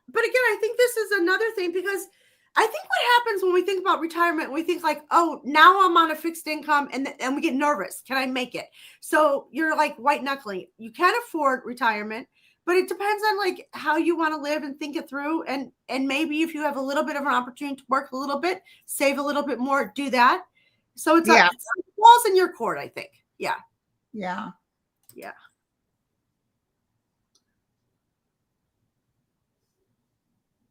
But again, I think this is another thing because I think what happens when we think about retirement, we think like, oh, now I'm on a fixed income, and we get nervous. Can I make it? So you're like white knuckling. You can afford retirement, but it depends on like how you want to live and think it through. And maybe if you have a little bit of an opportunity to work a little bit, save a little bit more, do that. So it's balls in your court, I think. Yeah. Yeah. Yeah.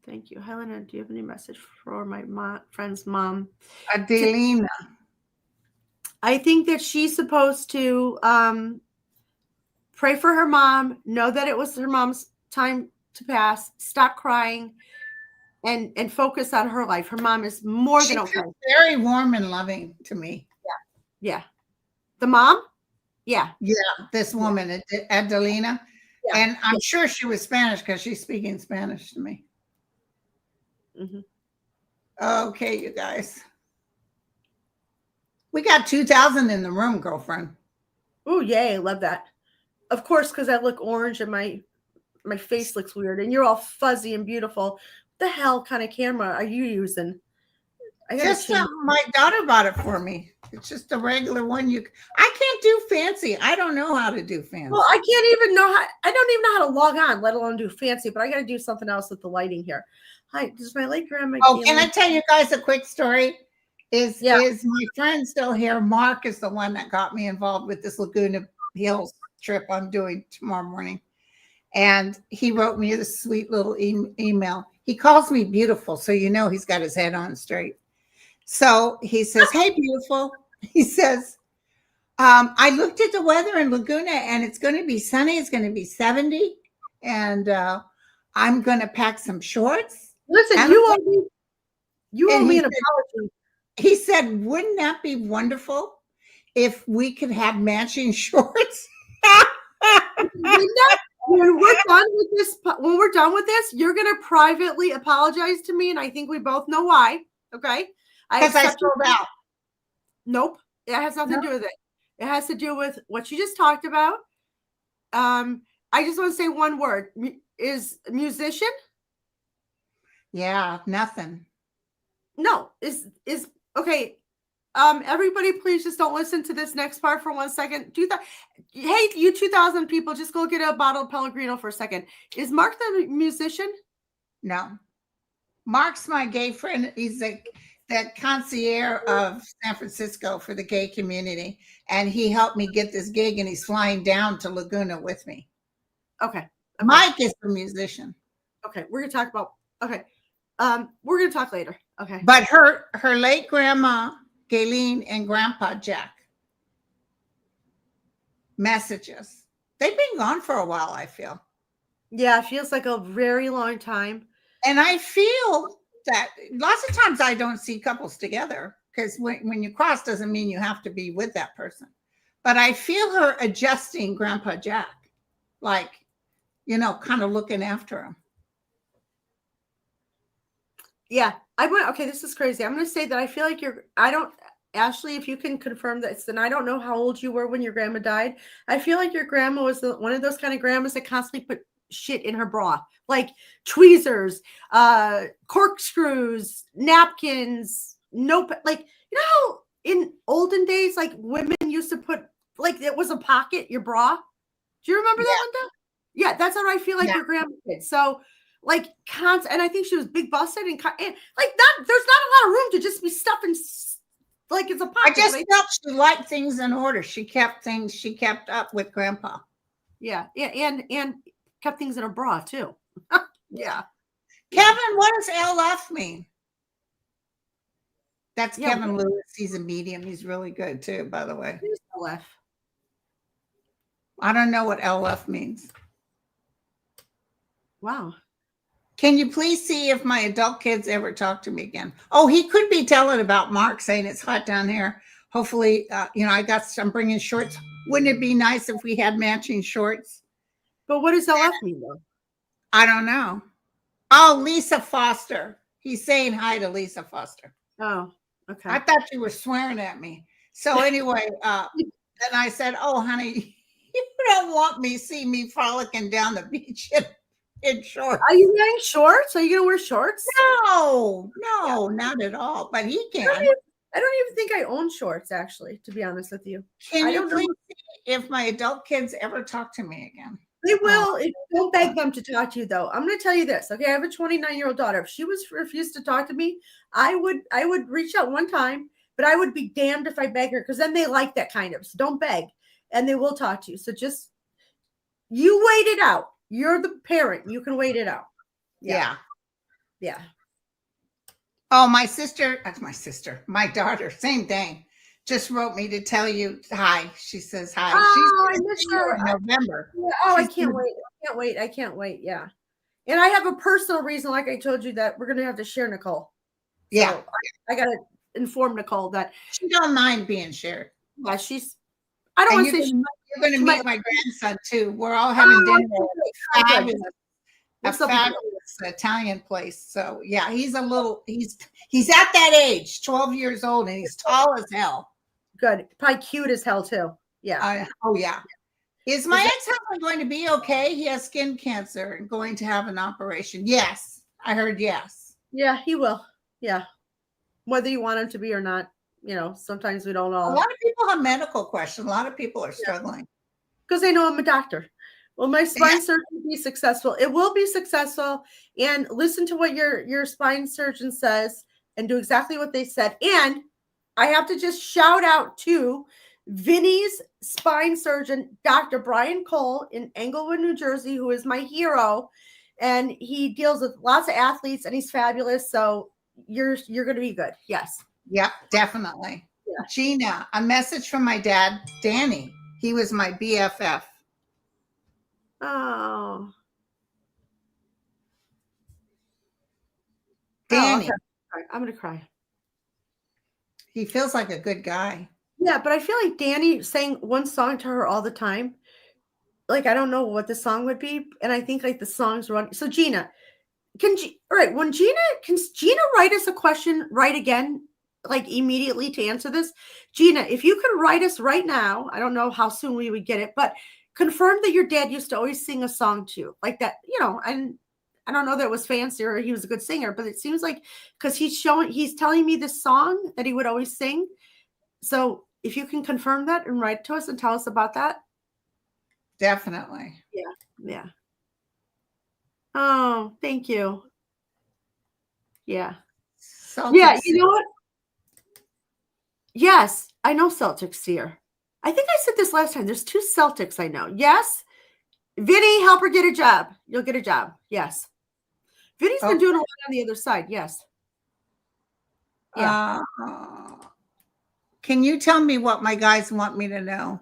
Thank you. Helena, do you have any message for my friend's mom? Adelina. I think that she's supposed to pray for her mom, know that it was her mom's time to pass, stop crying, and focus on her life. Her mom is more than okay. Very warm and loving to me. Yeah. Yeah. The mom? Yeah. Yeah. This woman, Adelina. Yeah. And I'm sure she was Spanish because she's speaking Spanish to me. Mm-hmm. Okay, you guys. We got 2,000 in the room, girlfriend. Oh, yay. Love that. Of course, because I look orange and my face looks weird and you're all fuzzy and beautiful. What the hell kind of camera are you using? Just my daughter bought it for me. It's just a regular one. I can't do fancy. I don't know how to do fancy. Well, I don't even know how to log on, let alone do fancy, but I got to do something else with the lighting here. Hi, does my late grandma? Oh, can I tell you guys a quick story? Is my friend still here? Mark is the one that got me involved with this Laguna Hills trip I'm doing tomorrow morning. And he wrote me this sweet little email. He calls me beautiful, so you know he's got his head on straight. So he says, hey, beautiful. He says, I looked at the weather in Laguna and it's going to be sunny. It's going to be 70. And I'm going to pack some shorts. Listen, you owe me an apology. He said, wouldn't that be wonderful if we could have matching shorts? Linda, when we're done with this, you're going to privately apologize to me. And I think we both know why. Okay. Because I sold out. Nope. It has nothing to do with it. It has to do with what you just talked about. I just want to say one word. Is musician? Yeah, nothing. No, is okay. Everybody, please just don't listen to this next part for 1 second. Hey, you 2,000 people, just go get a bottle of Pellegrino for a second. Is Mark the musician? No. Mark's my gay friend. He's the concierge of San Francisco for the gay community. And he helped me get this gig and he's flying down to Laguna with me. Okay. Mike is the musician. Okay. We're going to talk about, we're going to talk later. Okay. But her late grandma, Gayleen, and Grandpa Jack, messages. They've been gone for a while, I feel. Yeah, it feels like a very long time. And I feel that lots of times I don't see couples together because when you cross doesn't mean you have to be with that person. But I feel her adjusting Grandpa Jack, like, kind of looking after him. Yeah. Okay, this is crazy. I'm going to say that I feel like Ashley, if you can confirm this, then I don't know how old you were when your grandma died. I feel like your grandma was one of those kind of grandmas that constantly put shit in her bra, like tweezers, corkscrews, napkins, like, how in olden days, like women used to put, like it was a pocket, your bra. Do you remember that, Linda? Yeah, that's what I feel like your grandma did. So like and I think she was big busted and like that. There's not a lot of room to just be stuffing like it's a pocket. I just felt she liked things in order. She kept up with Grandpa. Yeah, and kept things in her bra too. Yeah. Kevin, what does LF mean? That's Kevin Lewis. He's a medium. He's really good too, by the way. Who's LF? I don't know what LF means. Wow. Can you please see if my adult kids ever talk to me again? Oh, he could be telling about Mark saying it's hot down here. Hopefully, I'm bringing shorts. Wouldn't it be nice if we had matching shorts? But what does LF mean though? I don't know. Oh, Lisa Foster. He's saying hi to Lisa Foster. Oh, okay. I thought you were swearing at me. So anyway, then I said, oh, honey, you don't want see me frolicking down the beach in shorts. Are you wearing shorts? Are you gonna wear shorts? No, not at all. But he can. I don't even think I own shorts, actually, to be honest with you. Can I you don't know please see if my adult kids ever talk to me again? They will. Don't beg them to talk to you, though. I'm going to tell you this. Okay, I have a 29-year-old daughter. If she was refused to talk to me, I would reach out one time, but I would be damned if I beg her, because then they like that kind of. So don't beg, and they will talk to you. So just you wait it out. You're the parent. You can wait it out. Yeah. Oh, my daughter, same thing. Just wrote me to tell you hi. She says hi. Oh, I miss her in November. Yeah. Oh, I can't wait. I can't wait. Yeah. And I have a personal reason, like I told you, that we're going to have to share Nicole. Yeah. So I got to inform Nicole that she don't mind being shared. Yeah, I don't want to say you're going to meet my grandson too. We're all having dinner at a fabulous Italian place. So yeah, he's at that age, 12 years old, and he's tall as hell. Good. Probably cute as hell too. Yeah. Oh yeah. Is my ex-husband going to be okay? He has skin cancer and going to have an operation. Yes. I heard yes. Yeah, he will. Yeah. Whether you want him to be or not, sometimes we don't know. A lot of people have medical questions. A lot of people are struggling. Because they know I'm a doctor. Well, my spine surgery will be successful. It will be successful. And listen to what your spine surgeon says and do exactly what they said. And I have to just shout out to Vinny's spine surgeon, Dr. Brian Cole in Englewood, New Jersey, who is my hero. And he deals with lots of athletes, and he's fabulous. So you're going to be good. Yes. Yep, definitely. Yeah. Gina, a message from my dad, Danny. He was my BFF. Oh. Danny. Oh, okay. I'm going to cry. He feels like a good guy. Yeah, but I feel like Danny sang one song to her all the time. Like, I don't know what the song would be. And I think like the songs run. So Gina, can Gina write us a question right again, like immediately to answer this? Gina, if you could write us right now, I don't know how soon we would get it, but confirm that your dad used to always sing a song to you like that, and I don't know that it was fancy or he was a good singer, but it seems like because he's telling me this song that he would always sing. So if you can confirm that and write to us and tell us about that. Definitely. Yeah. Oh, thank you. Yeah. Celtics. Yeah, you know what? Yes, I know Celtics here. I think I said this last time. There's 2 Celtics I know. Yes. Vinny, help her get a job. You'll get a job. Yes. Vinny's been doing a lot on the other side. Yes. Yeah. Can you tell me what my guys want me to know?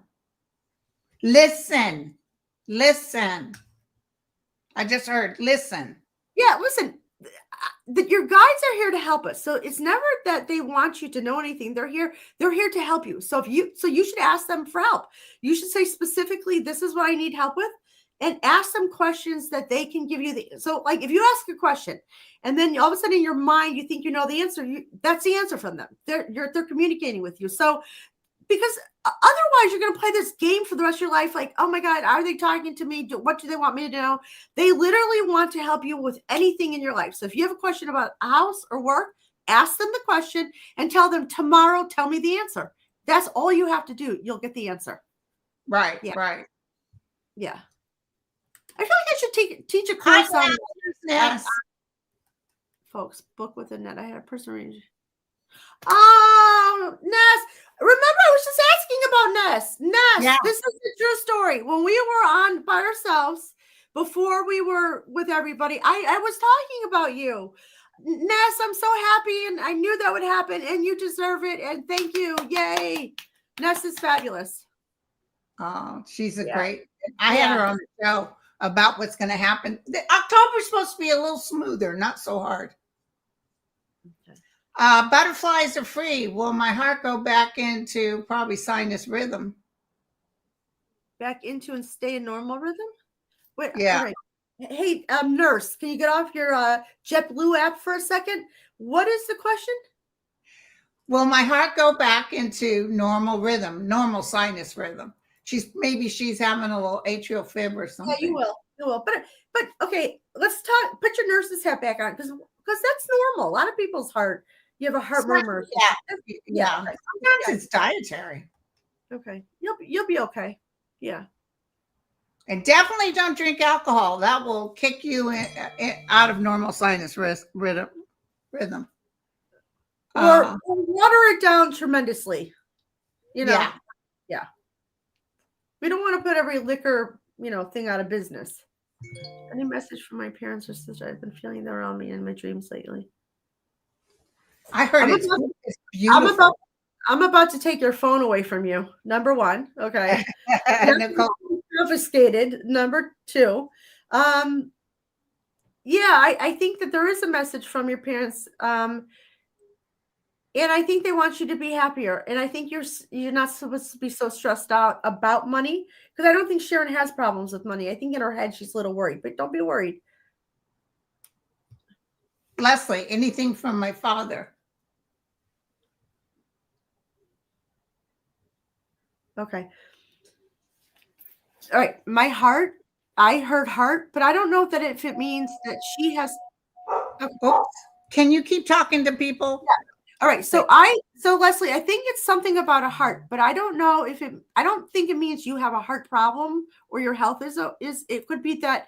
Listen. I just heard listen. Yeah, listen. Your guides are here to help us. So it's never that they want you to know anything. They're here to help you. So you should ask them for help. You should say specifically, this is what I need help with, and ask them questions that they can give you. So like if you ask a question and then all of a sudden in your mind, you think you know the answer, that's the answer from them. They're communicating with you. So because otherwise you're going to play this game for the rest of your life. Like, oh my God, are they talking to me? What do they want me to know? They literally want to help you with anything in your life. So if you have a question about a house or work, ask them the question and tell them tomorrow, tell me the answer. That's all you have to do. You'll get the answer. Right. Yeah. Right. Yeah. I feel like I should teach a course on Yes. Folks, book with Annette. I had a person range. Oh, Ness. Remember, I was just asking about Ness. Ness, yeah. This is a true story. When we were on by ourselves, before we were with everybody, I was talking about you. Ness, I'm so happy, and I knew that would happen, and you deserve it, and thank you. Yay. Ness is fabulous. Oh, she's great. I had her on the show about what's going to happen. October's supposed to be a little smoother, not so hard. Okay. Butterflies are free. Will my heart go back into probably sinus rhythm? Back into and stay in normal rhythm? Wait, yeah. Right. Hey, nurse, can you get off your JetBlue app for a second? What is the question? Will my heart go back into normal rhythm, normal sinus rhythm? She's having a little atrial fib or something. Yeah, you will. But But okay, let's talk. Put your nurse's hat back on, because that's normal. A lot of people's heart. You have a heart murmur. Yeah. Okay. Sometimes it's dietary. Okay. You'll be okay. Yeah. And definitely don't drink alcohol. That will kick you out of normal sinus rhythm. Or water it down tremendously. You know. Yeah. Yeah. We don't want to put every liquor, thing out of business. Any message from my parents or sister? I've been feeling them around me in my dreams lately. I heard it's beautiful. I'm about to take your phone away from you. Number one. Okay. Confiscated. Number two. Yeah, I think that there is a message from your parents. And I think they want you to be happier. And I think you're not supposed to be so stressed out about money, because I don't think Sharon has problems with money. I think in her head she's a little worried, but don't be worried. Leslie, anything from my father? Okay. All right. My heart, I heard heart, but I don't know that if it means that she has. Okay. Oops. Can you keep talking to people? Yeah. All right. So Leslie, I think it's something about a heart, but I don't know if I don't think it means you have a heart problem or your health is, it could be that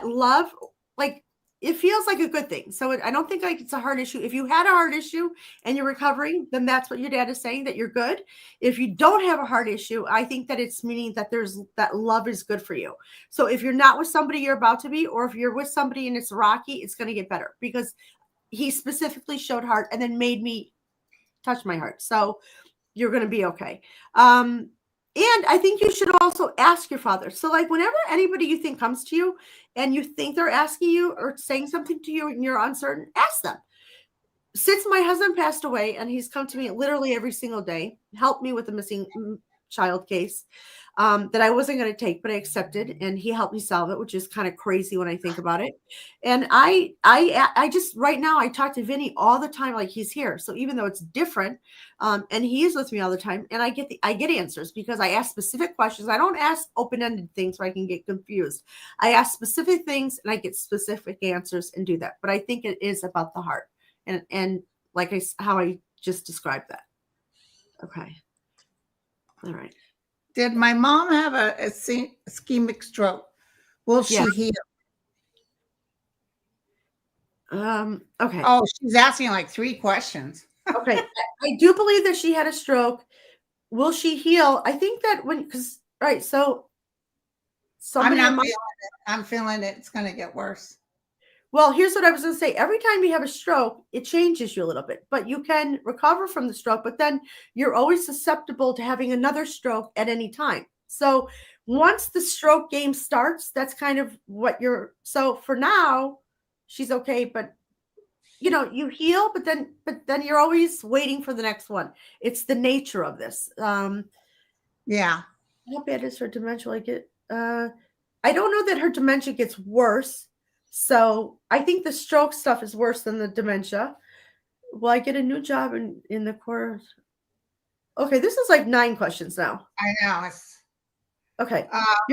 love, like, it feels like a good thing. So I don't think like it's a heart issue. If you had a heart issue and you're recovering, then that's what your dad is saying, that you're good. If you don't have a heart issue, I think that it's meaning that that love is good for you. So if you're not with somebody you're about to be, or if you're with somebody and it's rocky, it's going to get better, because he specifically showed heart and then made me touch my heart. So you're going to be okay. And I think you should also ask your father. So like whenever anybody you think comes to you and you think they're asking you or saying something to you and you're uncertain, ask them. Since my husband passed away, and he's come to me literally every single day, helped me with the missing child case that I wasn't going to take, but I accepted, and he helped me solve it, which is kind of crazy when I think about it. And I just, right now, I talk to Vinny all the time, like he's here. So even though it's different, and he is with me all the time, and I get answers because I ask specific questions. I don't ask open-ended things so I can get confused. I ask specific things and I get specific answers and do that. But I think it is about the heart, and like how I just described that. Okay. All right. Did my mom have a ischemic stroke? Will she heal? Okay. Oh, she's asking like 3 questions. Okay. I do believe that she had a stroke. Will she heal? I think that so I'm feeling it's going to get worse. Well, here's what I was going to say. Every time you have a stroke, it changes you a little bit, but you can recover from the stroke, but then you're always susceptible to having another stroke at any time. So once the stroke game starts, that's kind of what so for now, she's okay, but you heal, but then you're always waiting for the next one. It's the nature of this. Yeah. How bad is her dementia? I don't know that her dementia gets worse. So I think the stroke stuff is worse than the dementia. Will I get a new job in the course? Okay, this is like 9 questions now. I know. Okay.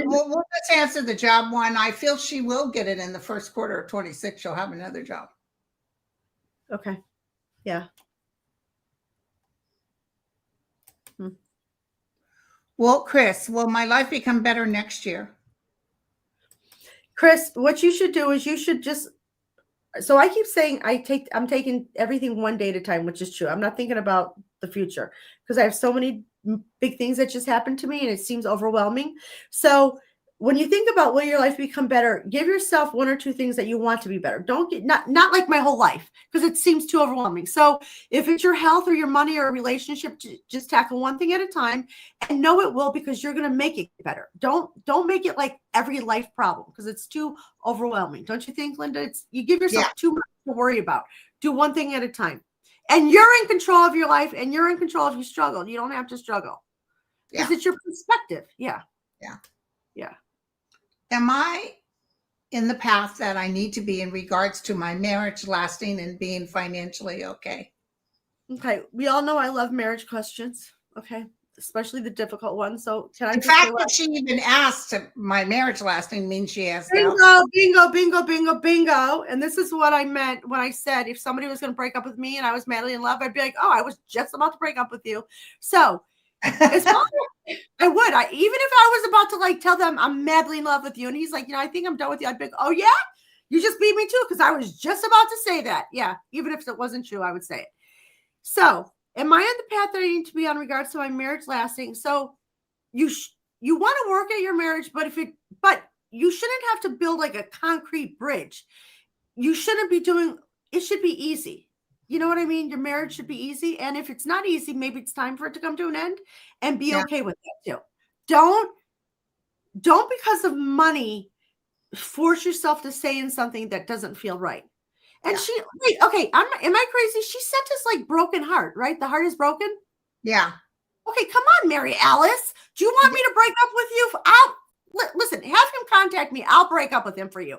Well, let's answer the job one. I feel she will get it in the first quarter of 26. She'll have another job. Okay. Yeah. Well, Chris, will my life become better next year? Chris, what you should do is you should just, so I keep saying I'm taking everything one day at a time, which is true. I'm not thinking about the future because I have so many big things that just happened to me and it seems overwhelming. So when you think about will your life become better, give yourself 1 or 2 things that you want to be better. Don't get not like my whole life, because it seems too overwhelming. So if it's your health or your money or a relationship, just tackle one thing at a time and know it will, because you're going to make it better. Don't make it like every life problem, because it's too overwhelming. Don't you think, Linda? You give yourself too much to worry about. Do one thing at a time. And you're in control of your life, and you're in control if you struggle. You don't have to struggle. Because it's your perspective. Yeah. Yeah. Yeah. Am I in the path that I need to be in regards to my marriage lasting and being financially okay? Okay. We all know I love marriage questions. Okay. especially the difficult ones. So can I The just say fact that she even asked my marriage lasting means she asked bingo, out. bingo, bingo, bingo, bingo. And this is what I meant when I said if somebody was going to break up with me and I was madly in love, I'd be like, oh, I was just about to break up with you. So as long as I would, even if I was about to like tell them I'm madly in love with you, and he's like, I think I'm done with you, I'd be like, oh yeah, you just beat me too, because I was just about to say that. Yeah, even if it wasn't true, I would say it. So am I on the path that I need to be on regards to my marriage lasting? So you want to work at your marriage, but you shouldn't have to build like a concrete bridge. You shouldn't be doing, it should be easy. You know what I mean? Your marriage should be easy. And if it's not easy, maybe it's time for it to come to an end, and be okay with that too. Don't because of money force yourself to say in something that doesn't feel right. And am I crazy? She sent us like broken heart, right? The heart is broken. Yeah. Okay, come on, Mary Alice. Do you want me to break up with you? Listen, have him contact me. I'll break up with him for you.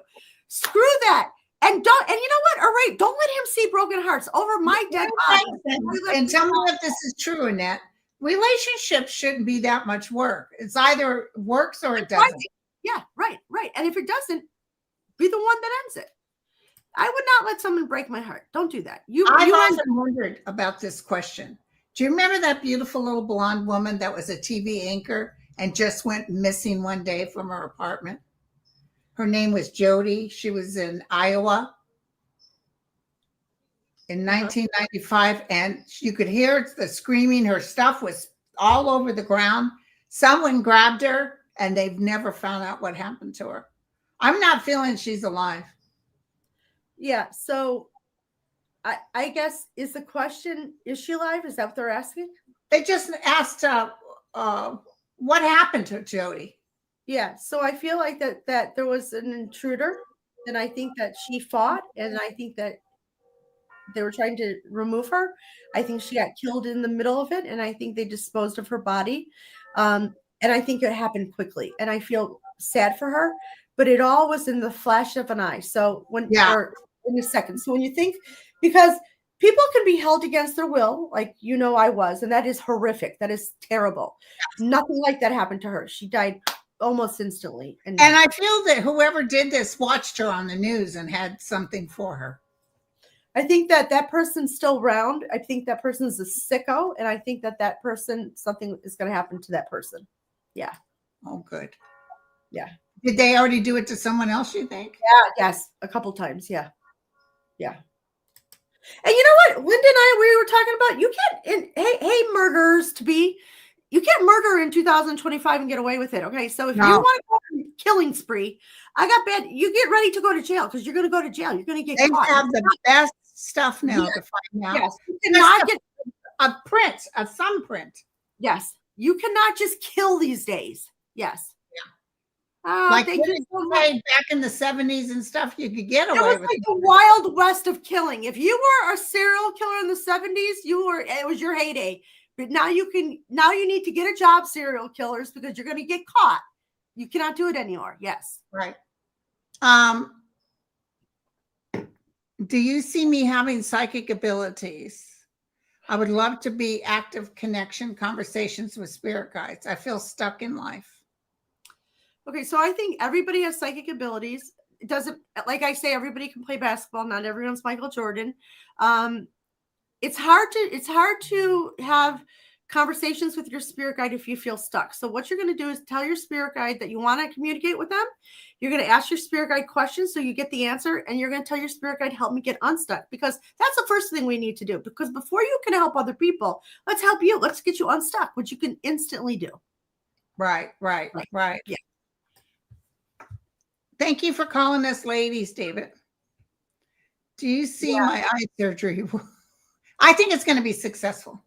Screw that. And you know what? All right, don't let him see broken hearts over my dead body. And tell me if this is true, Annette. Relationships shouldn't be that much work. It's either works or it doesn't. Right. Yeah, right. And if it doesn't, be the one that ends it. I would not let someone break my heart. Don't do that. I've often wondered about this question. Do you remember that beautiful little blonde woman that was a TV anchor and just went missing one day from her apartment? Her name was Jody. She was in Iowa in 1995, and you could hear the screaming. Her stuff was all over the ground. Someone grabbed her, and they've never found out what happened to her. I'm not feeling she's alive. Yeah, so I guess is the question, is she alive? Is that what they're asking? They just asked what happened to Jody. Yeah, so I feel like that there was an intruder, and I think that she fought, and I think that they were trying to remove her. I think she got killed in the middle of it, and I think they disposed of her body. And I think it happened quickly, and I feel sad for her, but it all was in the flash of an eye. So or in a second. So when you think, because people can be held against their will, like, I was, and that is horrific. That is terrible. Nothing like that happened to her. She died almost instantly. And I feel that whoever did this watched her on the news and had something for her. I think that person's still around. I think that person's a sicko, and I think that person, something is going to happen to that person. Yeah. Oh, good. Yeah. Did they already do it to someone else, you think? Yeah. Yes. A couple times. Yeah. Yeah. And you know what? Linda and I, we were talking about, you can't, hey, murderers to be, you can't murder in 2025 and get away with it. Okay. So if you want to go on a killing spree, I got bad. You get ready to go to jail, because you're going to go to jail. You're going to get caught. They have the best stuff now to find out. Yes. You cannot get a thumbprint. Yes. You cannot just kill these days. Yes. Yeah. Like back in the 70s and stuff, you could get away with it. The Wild West of killing. If you were a serial killer in the 70s, it was your heyday. But now you need to get a job, serial killers, because you're going to get caught. You cannot do it anymore. Yes. Right. Do you see me having psychic abilities? I would love to be active connection conversations with spirit guides. I feel stuck in life. Okay, so I think everybody has psychic abilities. It doesn't, like I say, everybody can play basketball. Not everyone's Michael Jordan. It's hard to have conversations with your spirit guide if you feel stuck. So what you're going to do is tell your spirit guide that you want to communicate with them. You're going to ask your spirit guide questions so you get the answer, and you're going to tell your spirit guide, help me get unstuck, because that's the first thing we need to do. Because before you can help other people, let's help you. Let's get you unstuck, which you can instantly do. Right. Yeah. Thank you for calling us ladies, David. Do you see my eye surgery? I think it's going to be successful.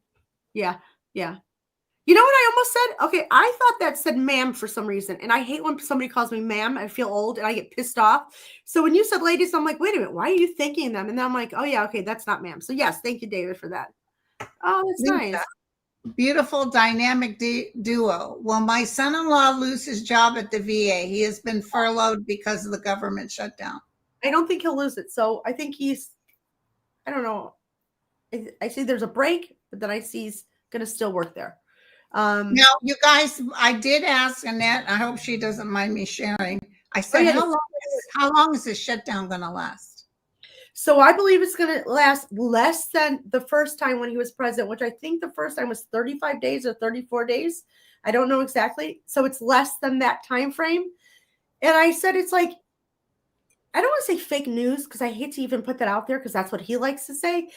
Yeah. You know what I almost said? Okay, I thought that said ma'am for some reason. And I hate when somebody calls me ma'am. I feel old and I get pissed off. So when you said ladies, I'm like, wait a minute, why are you thanking them? And then I'm like, oh yeah, okay, that's not ma'am. So yes, thank you, David, for that. Oh, that's nice. Beautiful dynamic duo. Will my son-in-law lose his job at the VA? He has been furloughed because of the government shutdown. I don't think he'll lose it. So I think I don't know. I see there's a break, but then I see he's going to still work there. Now, you guys, I did ask Annette. I hope she doesn't mind me sharing. I said, yeah, how long is this shutdown going to last? So I believe it's going to last less than the first time when he was president, which I think the first time was 35 days or 34 days. I don't know exactly. So it's less than that time frame. And I said, it's like, I don't want to say fake news because I hate to even put that out there because that's what he likes to say.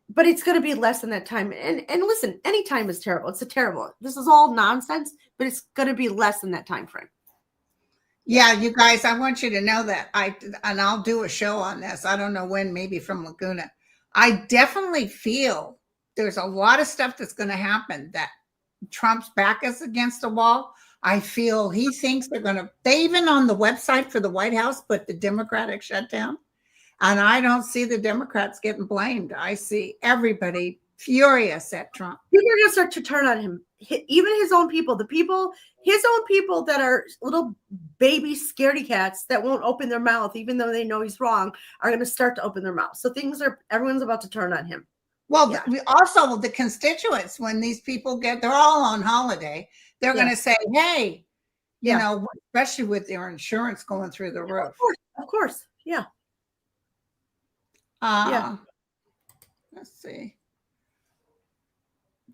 But it's going to be less than that time. And listen, any time is terrible. It's a terrible. This is all nonsense, but it's going to be less than that time frame. Yeah, you guys, I want you to know that I'll do a show on this. I don't know when, maybe from Laguna. I definitely feel there's a lot of stuff that's going to happen that Trump's back is against the wall. I feel he thinks they even on the website for the White House put the Democratic shutdown. And I don't see the Democrats getting blamed. I see everybody furious at Trump. People are going to start to turn on him. Even his own people, his own people that are little baby scaredy cats that won't open their mouth, even though they know he's wrong, are going to start to open their mouth. So everyone's about to turn on him. Well, yeah. Also the constituents, when these people they're all on holiday, they're going to say, hey, you know, especially with their insurance going through the roof. Of course. Yeah. Let's see.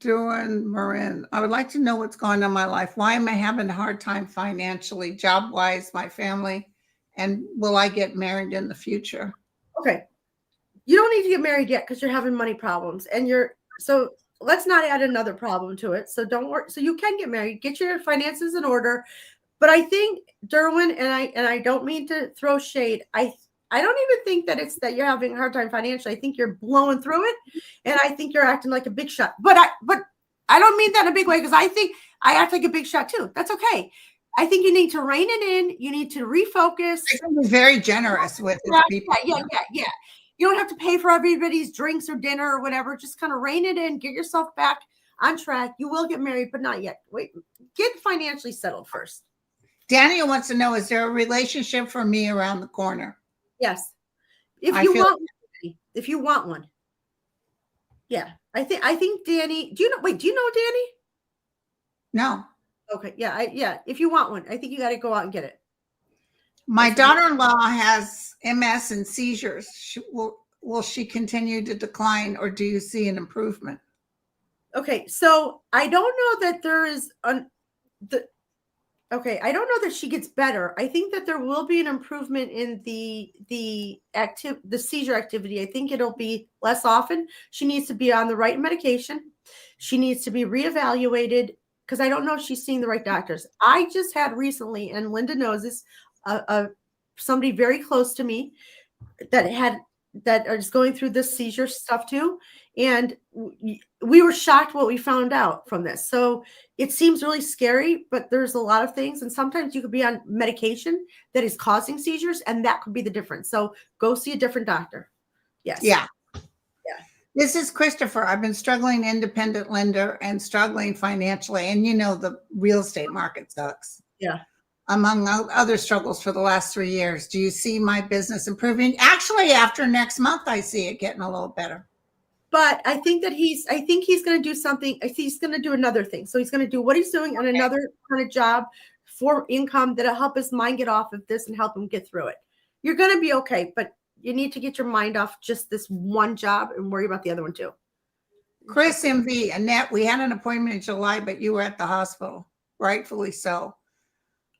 Marin, I would like to know what's going on in my life. Why am I having a hard time financially, job-wise, my family, and will I get married in the future? Okay. You don't need to get married yet because you're having money problems. So let's not add another problem to it. So don't worry. So you can get married, get your finances in order. But I think, Derwin, and I don't mean to throw shade. I don't even think that it's that you're having a hard time financially. I think you're blowing through it, and I think you're acting like a big shot. But I don't mean that in a big way because I think I act like a big shot too. That's okay. I think you need to rein it in. You need to refocus. I think he's very generous with his people. Yeah. You don't have to pay for everybody's drinks or dinner or whatever. Just kind of rein it in. Get yourself back on track. You will get married, but not yet. Wait, get financially settled first. Daniel wants to know, is there a relationship for me around the corner? Yes. If you want one. Yeah. I think Danny, do you know Danny? No. Okay. Yeah. If you want one, I think you got to go out and get it. My daughter-in-law has MS and seizures. Will she continue to decline, or do you see an improvement? Okay. So I don't know that there is Okay, I don't know that she gets better. I think that there will be an improvement in the seizure activity. I think it'll be less often. She needs to be on the right medication. She needs to be reevaluated because I don't know if she's seeing the right doctors. I just had recently, and Linda knows this, somebody very close to me that is going through this seizure stuff too. And we were shocked what we found out from this. So it seems really scary, but there's a lot of things. And sometimes you could be on medication that is causing seizures, and that could be the difference. So go see a different doctor. Yes. Yeah. This is Christopher. I've been struggling independent lender and struggling financially. And you know, the real estate market sucks. Yeah. Among other struggles for the last 3 years. Do you see my business improving? Actually, after next month, I see it getting a little better. But I think he's going to do something. I think he's going to do another thing. So he's going to do what he's doing on another kind of job for income that'll help his mind get off of this and help him get through it. You're going to be okay, but you need to get your mind off just this one job and worry about the other one too. Chris MV, Annette, we had an appointment in July, but you were at the hospital, rightfully so.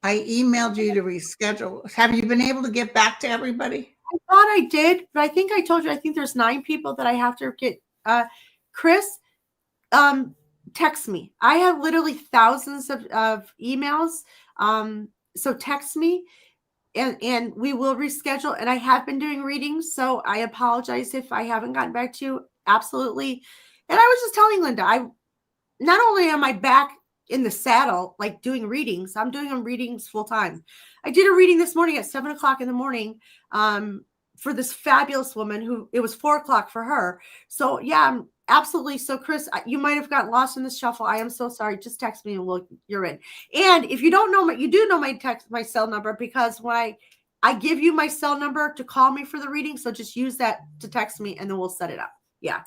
I emailed you to reschedule. Have you been able to get back to everybody? I thought I did, but I think I told you, I think there's 9 people that I have to get. Chris, text me. I have literally thousands of emails. So text me and we will reschedule. And I have been doing readings. So I apologize if I haven't gotten back to you. Absolutely. And I was just telling Linda, not only am I back in the saddle, like doing readings, I'm doing readings full time. I did a reading this morning at 7:00 in the morning for this fabulous woman who it was 4:00 for her. So yeah, absolutely. So Chris, you might have gotten lost in the shuffle. I am so sorry. Just text me and you're in. And if you don't know you do know my cell number, because when I give you my cell number to call me for the reading. So just use that to text me and then we'll set it up. Yeah.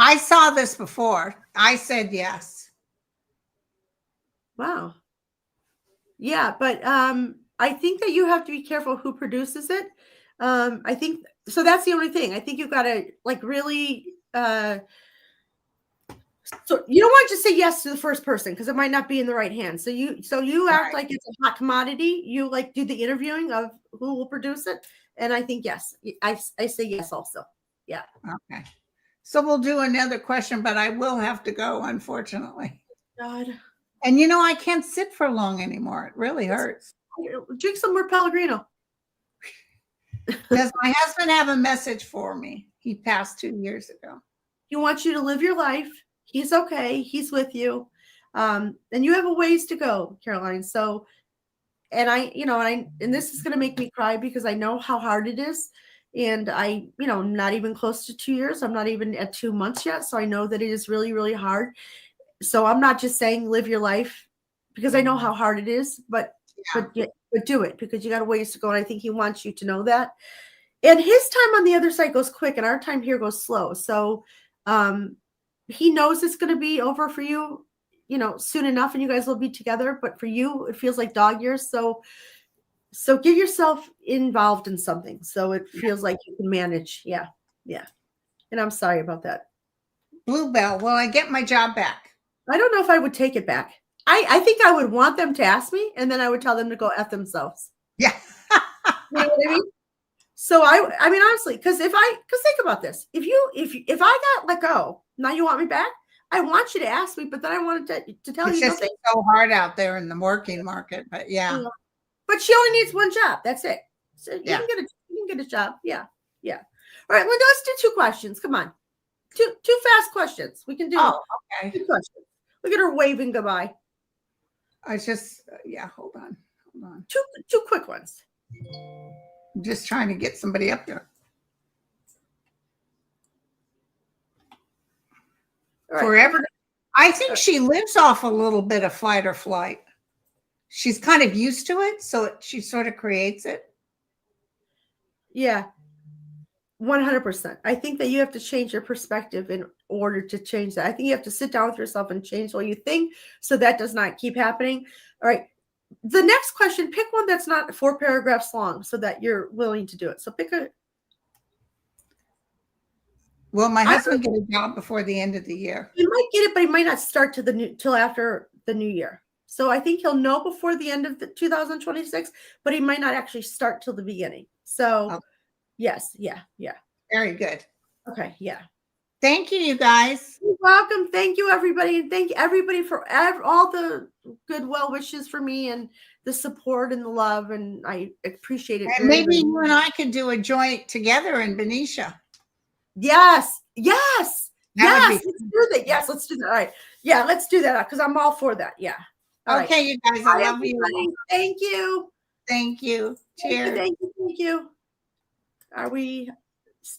I saw this before. I said yes. Wow. Yeah, but I think that you have to be careful who produces it. I think so. That's the only thing. I think you got to like really. So you don't want to just say yes to the first person because it might not be in the right hands. So you act like it's a hot commodity. You like do the interviewing of who will produce it, and I think yes. I say yes also. Yeah. Okay. So we'll do another question, but I will have to go, unfortunately. God. And I can't sit for long anymore. It really hurts. Drink some more Pellegrino. Does my husband have a message for me? He passed 2 years ago. He wants you to live your life. He's okay. He's with you. And you have a ways to go, Caroline. So, and and this is going to make me cry because I know how hard it is. And I'm not even close to 2 years. I'm not even at 2 months yet. So I know that it is really, really hard. So I'm not just saying live your life because I know how hard it is, but do it because you got a ways to go. And I think he wants you to know that. And his time on the other side goes quick and our time here goes slow. So he knows it's going to be over for you, soon enough and you guys will be together. But for you, it feels like dog years. So get yourself involved in something. So it feels like you can manage. Yeah. Yeah. And I'm sorry about that. Bluebell, will I get my job back? I don't know if I would take it back. I think I would want them to ask me and then I would tell them to go F themselves. Yeah. You know what I mean? So I mean, honestly, because think about this. If I got let go, now you want me back? I want you to ask me, but then I wanted to tell you. It's just so hard out there in the working market, but yeah. But she only needs one job. That's it. So you can get a job. Yeah. Yeah. All right, Linda, let's do 2 questions. Come on. Two fast questions. We can do 2 questions. Look at her waving goodbye. I just hold on. 2 quick ones. I'm just trying to get somebody up there. Right. Forever. I think she lives off a little bit of fight or flight. She's kind of used to it, so she sort of creates it. Yeah. 100%. I think that you have to change your perspective in order to change that. I think you have to sit down with yourself and change what you think so that does not keep happening. All right. The next question, pick one that's not 4 paragraphs long so that you're willing to do it. So pick a. Will my husband get a job before the end of the year? He might get it, but he might not start till after the new year. So I think he'll know before the end of the 2026, but he might not actually start till the beginning. So yes. Yeah. Very good. Okay. Yeah. Thank you, you guys. You're welcome. Thank you, everybody. And thank you, everybody, for all the good well wishes for me and the support and the love. And I appreciate it. And maybe you and I could do a joint together in Benicia. Yes. Let's do that. Yes, let's do that. All right. Yeah, let's do that because I'm all for that. Yeah. All okay, you guys. I love you. Thank you. Thank you. Cheers. Thank you. Are we